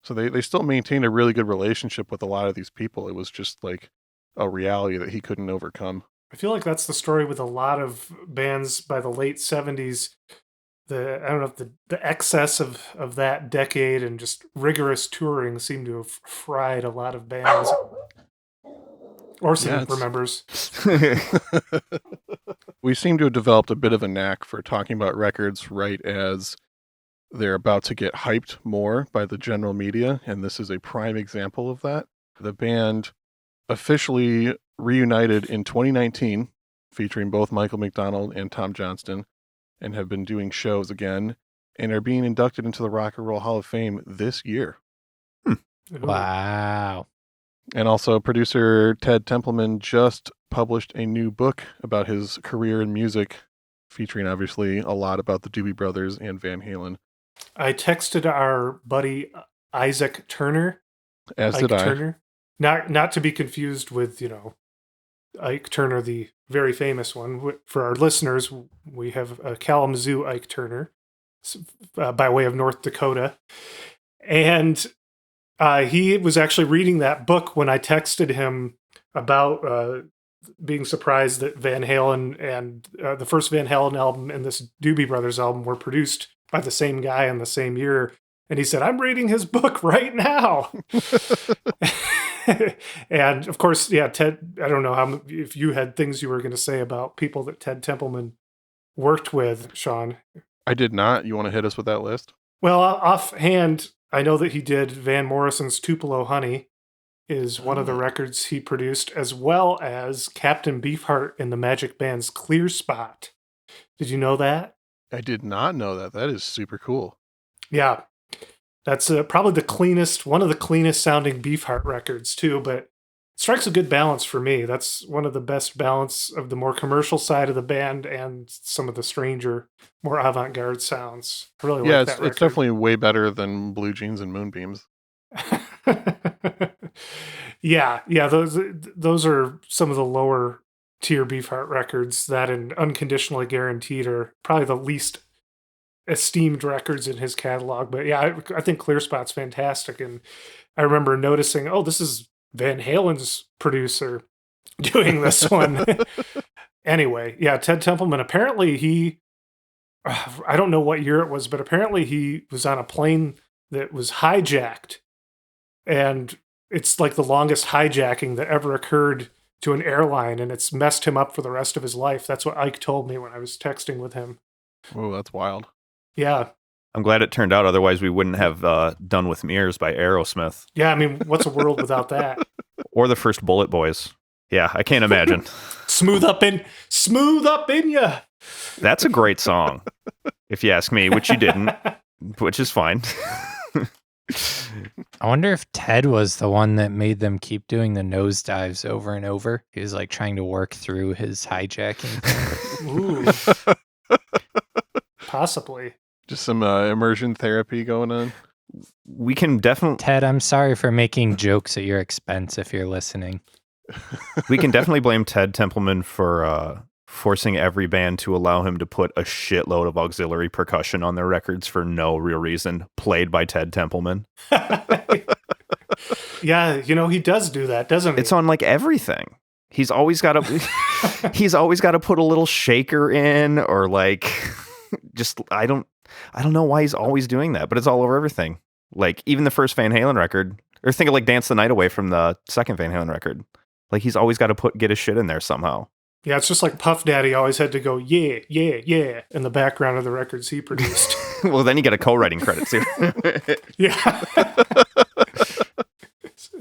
So they still maintained a really good relationship with a lot of these people. It was just like a reality that he couldn't overcome. I feel like that's the story with a lot of bands by the late 70s. I don't know if the excess of that decade and just rigorous touring seemed to have fried a lot of bands. Orson remembers. We seem to have developed a bit of a knack for talking about records right as they're about to get hyped more by the general media, and this is a prime example of that. The band officially reunited in 2019, featuring both Michael McDonald and Tom Johnston, and have been doing shows again, and are being inducted into the Rock and Roll Hall of Fame this year. Wow. And also, producer Ted Templeman just published a new book about his career in music, featuring obviously a lot about the Doobie Brothers and Van Halen. I texted our buddy Isaac Turner. As did I. Turner. Not to be confused with, Ike Turner, the very famous one. For our listeners, we have Kalamazoo Ike Turner by way of North Dakota. And he was actually reading that book when I texted him about being surprised that Van Halen and the first Van Halen album and this Doobie Brothers album were produced by the same guy in the same year. And he said, I'm reading his book right now. And of course, yeah, Ted, I don't know if you had things you were going to say about people that Ted Templeman worked with, Sean. I did not. You want to hit us with that list? Well, offhand, I know that he did Van Morrison's Tupelo Honey is one of the records he produced, as well as Captain Beefheart and the Magic Band's Clear Spot. Did you know that? I did not know that. That is super cool. Yeah. That's probably one of the cleanest sounding Beefheart records too, but it strikes a good balance for me. That's one of the best balance of the more commercial side of the band and some of the stranger, more avant-garde sounds. I really like that record. It's definitely way better than Blue Jeans and Moonbeams. Yeah, those are some of the lower tier Beefheart records. That and Unconditionally Guaranteed are probably the least esteemed records in his catalog. But yeah, I think Clear Spot's fantastic. And I remember noticing, this is Van Halen's producer doing this one. Anyway, yeah, Ted Templeman, apparently I don't know what year it was, but apparently he was on a plane that was hijacked. And it's like the longest hijacking that ever occurred to an airline, and it's messed him up for the rest of his life. That's what Ike told me when I was texting with him. Oh, that's wild. Yeah. I'm glad it turned out. Otherwise, we wouldn't have Done With Mirrors by Aerosmith. Yeah, I mean, what's a world without that? Or the first Bullet Boys. Yeah, I can't imagine. Smooth up in ya. That's a great song, if you ask me, which you didn't, which is fine. I wonder if Ted was the one that made them keep doing the nosedives over and over. He was like trying to work through his hijacking. Ooh. Possibly. Just some immersion therapy going on. We can definitely... Ted, I'm sorry for making jokes at your expense if you're listening. We can definitely blame Ted Templeman for forcing every band to allow him to put a shitload of auxiliary percussion on their records for no real reason, played by Ted Templeman. Yeah, he does do that, doesn't he? It's on like everything. He's always got to put a little shaker in, or like just I don't know why he's always doing that, but it's all over everything. Like even the first Van Halen record, or think of like Dance the Night Away from the second Van Halen record. Like he's always got to get his shit in there somehow. Yeah, it's just like Puff Daddy always had to go, yeah, yeah, yeah, in the background of the records he produced. Well, then you get a co-writing credit too. Yeah.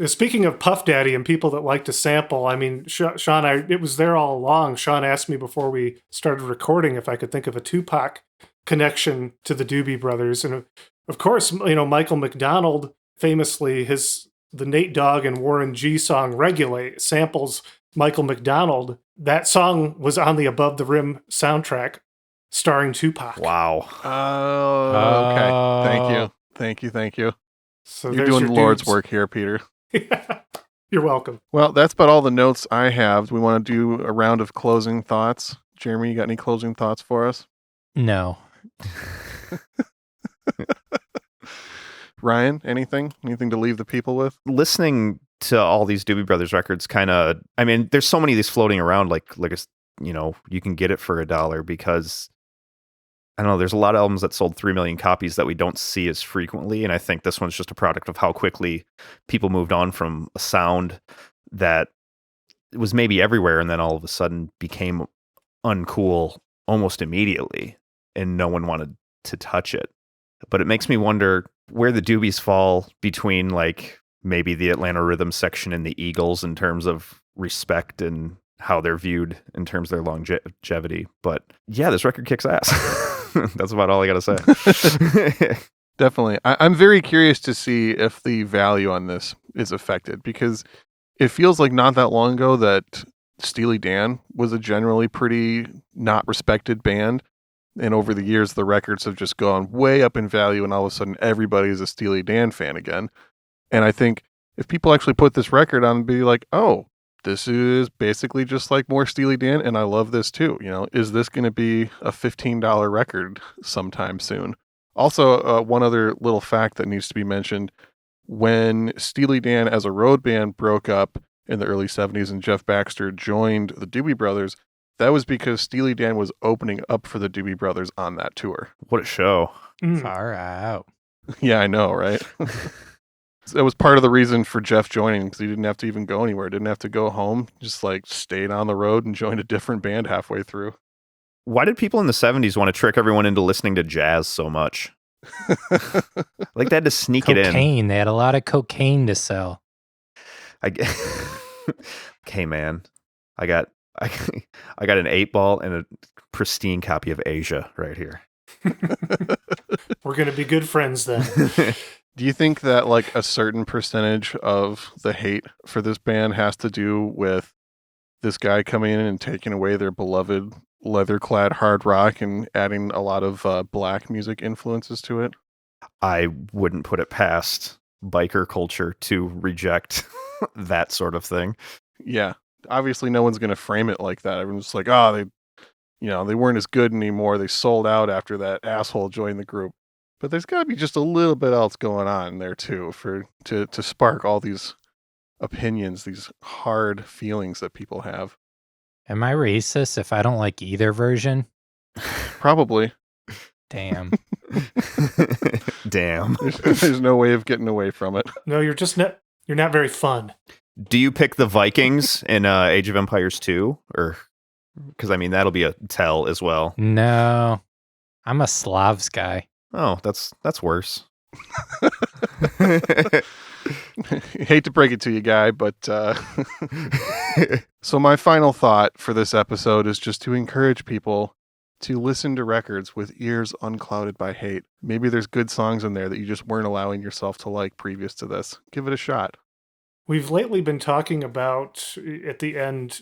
Speaking of Puff Daddy and people that like to sample, I mean, Sean, it was there all along. Sean asked me before we started recording if I could think of a Tupac connection to the Doobie Brothers. And of course, Michael McDonald, famously, the Nate Dogg and Warren G song Regulate samples Michael McDonald. That song was on the Above the Rim soundtrack starring Tupac. Wow. Oh, okay. Thank you. So you're doing the Lord's Doobs. work here, Peter. You're welcome. Well, that's about all the notes I have. Do we want to do a round of closing thoughts? Jeremy, you got any closing thoughts for us? No. Ryan, anything to leave the people with? Listening to all these Doobie Brothers records there's so many of these floating around you can get it for $1 because I don't know, there's a lot of albums that sold 3 million copies that we don't see as frequently, and I think this one's just a product of how quickly people moved on from a sound that was maybe everywhere and then all of a sudden became uncool almost immediately and no one wanted to touch it. But it makes me wonder where the Doobies fall between like maybe the Atlanta rhythm section and the Eagles in terms of respect and how they're viewed in terms of their longevity. But yeah, this record kicks ass. That's about all I got to say. Definitely. I'm very curious to see if the value on this is affected, because it feels like not that long ago that Steely Dan was a generally pretty not respected band. And over the years, the records have just gone way up in value, and all of a sudden everybody's a Steely Dan fan again. And I think if people actually put this record on and be like, oh, this is basically just like more Steely Dan, and I love this too. You know, is this going to be a $15 record sometime soon? Also, one other little fact that needs to be mentioned: when Steely Dan as a road band broke up in the early 70s and Jeff Baxter joined the Doobie Brothers, that was because Steely Dan was opening up for the Doobie Brothers on that tour. What a show. Far out. Yeah, I know, right? That was part of the reason for Jeff joining, because he didn't have to even go anywhere. Didn't have to go home. Just like stayed on the road and joined a different band halfway through. Why did people in the 70s want to trick everyone into listening to jazz so much? Like they had to sneak it in. Cocaine. They had a lot of cocaine to sell. Okay, man. I got an 8-ball and a pristine copy of Asia right here. We're going to be good friends then. Do you think that like a certain percentage of the hate for this band has to do with this guy coming in and taking away their beloved leather-clad hard rock and adding a lot of black music influences to it? I wouldn't put it past biker culture to reject that sort of thing. Yeah. Obviously, no one's going to frame it like that. Everyone's just like, oh, they weren't as good anymore. They sold out after that asshole joined the group. But there's got to be just a little bit else going on there, too, to spark all these opinions, these hard feelings that people have. Am I racist if I don't like either version? Probably. Damn. Damn. There's no way of getting away from it. No, you're not very fun. Do you pick the Vikings in Age of Empires 2? Or because I mean that'll be a tell as well. No. I'm a Slavs guy. Oh, that's worse. Hate to break it to you, guy, but so my final thought for this episode is just to encourage people to listen to records with ears unclouded by hate. Maybe there's good songs in there that you just weren't allowing yourself to like previous to this. Give it a shot. We've lately been talking about, at the end,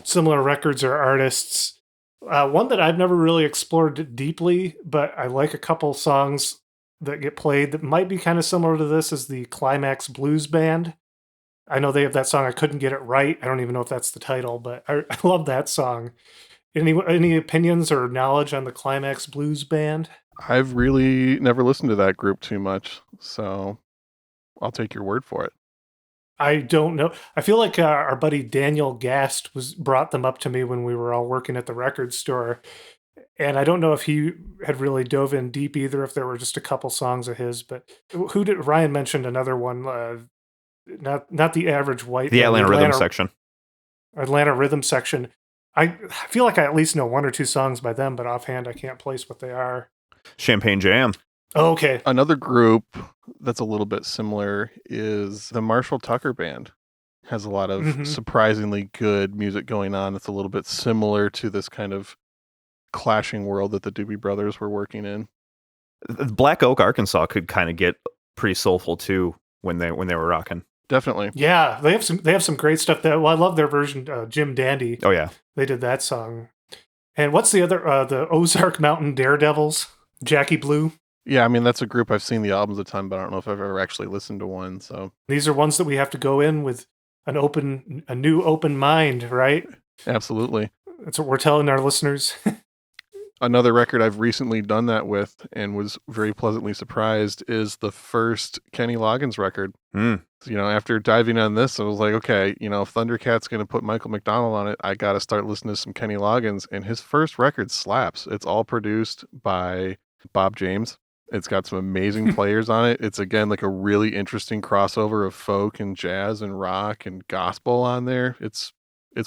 similar records or artists. One that I've never really explored deeply, but I like a couple songs that get played that might be kind of similar to this is the Climax Blues Band. I know they have that song, I Couldn't Get It Right. I don't even know if that's the title, but I love that song. Any opinions or knowledge on the Climax Blues Band? I've really never listened to that group too much, so I'll take your word for it. I don't know. I feel like our buddy Daniel Gast brought them up to me when we were all working at the record store. And I don't know if he had really dove in deep either, if there were just a couple songs of his. But Ryan mentioned another one, not the Average White. The Atlanta Rhythm Section. Atlanta Rhythm Section. I feel like I at least know one or two songs by them, but offhand I can't place what they are. Champagne Jam. Oh, okay. Another group that's a little bit similar is the Marshall Tucker Band. Has a lot of surprisingly good music going on. It's a little bit similar to this kind of clashing world that the Doobie Brothers were working in. Black Oak, Arkansas could kind of get pretty soulful too when they were rocking. Definitely. Yeah, they have some great stuff. I love their version, Jim Dandy. Oh yeah, they did that song. And what's the other? The Ozark Mountain Daredevils, Jackie Blue. Yeah, I mean that's a group I've seen the albums a ton, but I don't know if I've ever actually listened to one. So these are ones that we have to go in with a new open mind, right? Absolutely. That's what we're telling our listeners. Another record I've recently done that with and was very pleasantly surprised is the first Kenny Loggins record. Mm. You know, after diving on this, I was like, okay, you know, if Thundercat's going to put Michael McDonald on it, I got to start listening to some Kenny Loggins. And his first record slaps. It's all produced by Bob James. It's got some amazing players on it. It's, again, like a really interesting crossover of folk and jazz and rock and gospel on there. It's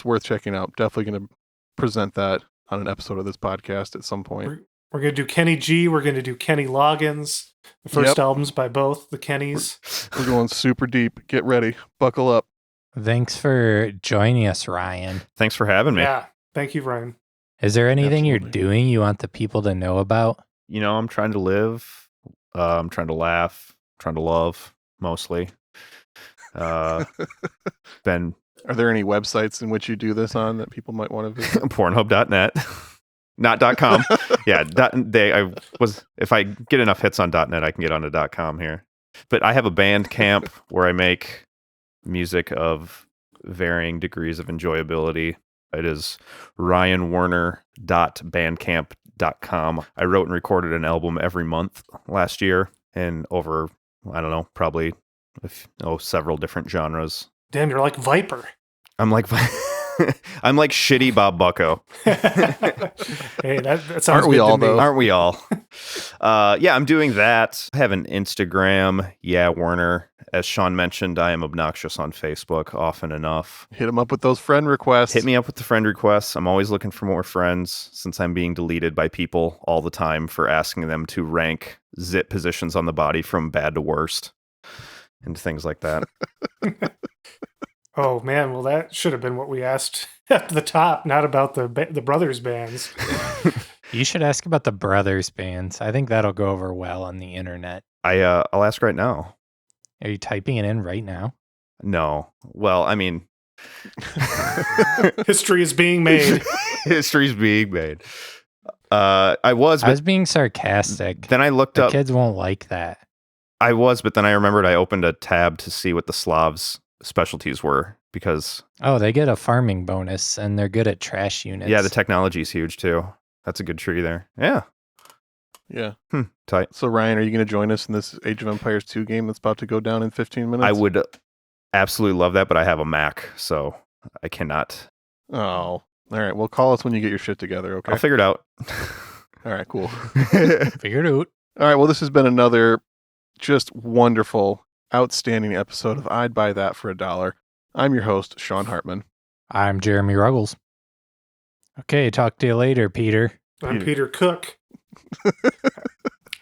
worth checking out. Definitely going to present that on an episode of this podcast at some point. We're going to do Kenny G. We're going to do Kenny Loggins. The first Yep. albums by both the Kennys. We're going super deep. Get ready. Buckle up. Thanks for joining us, Ryan. Thanks for having me. Yeah. Thank you, Ryan. Is there anything you're Absolutely. doing you want the people to know about? You know, I'm trying to live. I'm trying to laugh. Trying to love, mostly. Been Are there any websites in which you do this on that people might want to visit? Pornhub.net. Not .com. Yeah, if I get enough hits on .net, I can get onto .com here. But I have a band camp where I make music of varying degrees of enjoyability. It is ryanwerner.bandcamp.com. I wrote and recorded an album every month last year and over, I don't know, probably several different genres. Damn, you're like Viper. I'm like I'm like shitty Bob Bucko. Hey, that sounds Aren't we good all, to me. though? Aren't we all? Yeah, I'm doing that. I have an Instagram. Yeah, Werner. As Sean mentioned, I am obnoxious on Facebook often enough. Hit them up with those friend requests. Hit me up with the friend requests. I'm always looking for more friends since I'm being deleted by people all the time for asking them to rank zit positions on the body from bad to worst and things like that. Oh, man. Well, that should have been what we asked at the top, not about the brothers bands. You should ask about the brothers bands. I think that'll go over well on the internet. I'll ask right now. Are you typing it in right now? No. Well, I mean, History is being made. history's being made. I was, I but was being sarcastic. then I looked The up. kids won't like that. I was, but then I remembered I opened a tab to see what the Slavs' specialties were because, Oh, they get a farming bonus and they're good at trash units. yeah, the technology's huge too. That's a good tree there. Yeah. Yeah. Tight. So, Ryan, are you going to join us in this Age of Empires 2 game that's about to go down in 15 minutes? I would absolutely love that, but I have a Mac, so I cannot. Oh, all right. Well, call us when you get your shit together, okay? I'll figure it out. All right, cool. Figured it out. All right. Well, this has been another just wonderful, outstanding episode of I'd Buy That for $1. I'm your host, Sean Hartman. I'm Jeremy Ruggles. Okay, talk to you later, Peter. I'm Peter Cook.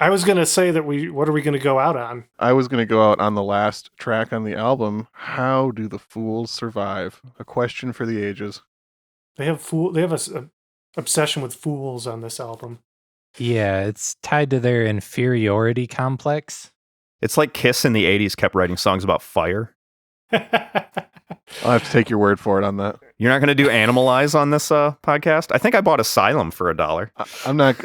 I was going to say that what are we going to go out on? I was going to go out on the last track on the album, How Do the Fools Survive? A question for the ages. They have a obsession with fools on this album. Yeah, it's tied to their inferiority complex. It's like Kiss in the 80s kept writing songs about fire. I'll have to take your word for it on that. You're not going to do Animalize on this podcast? I think I bought Asylum for $1. I'm not.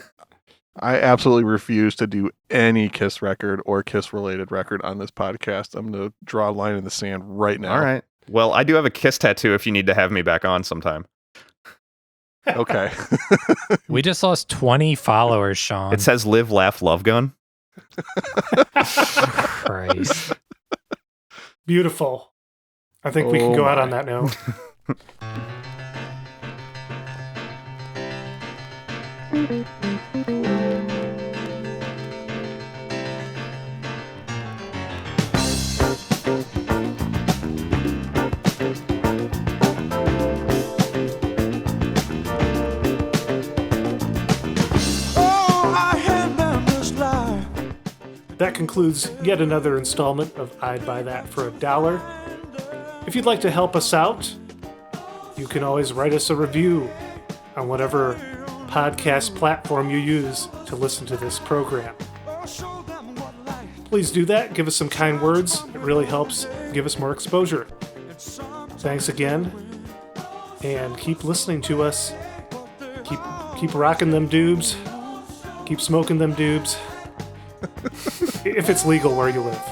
I absolutely refuse to do any Kiss record or Kiss related record on this podcast. I'm going to draw a line in the sand right now. All right. Well, I do have a Kiss tattoo if you need to have me back on sometime. Okay. We just lost 20 followers, Sean. It says Live, Laugh, Love Gun. Christ. Beautiful. I think we can Oh go out my. on that note. Oh, I had down this lie. That concludes yet another installment of I'd Buy That for $1. If you'd like to help us out, you can always write us a review on whatever podcast platform you use to listen to this program. Please do that. Give us some kind words. It really helps give us more exposure. Thanks again, and keep listening to us. Keep rocking them doobs. Keep smoking them doobs. If it's legal where you live.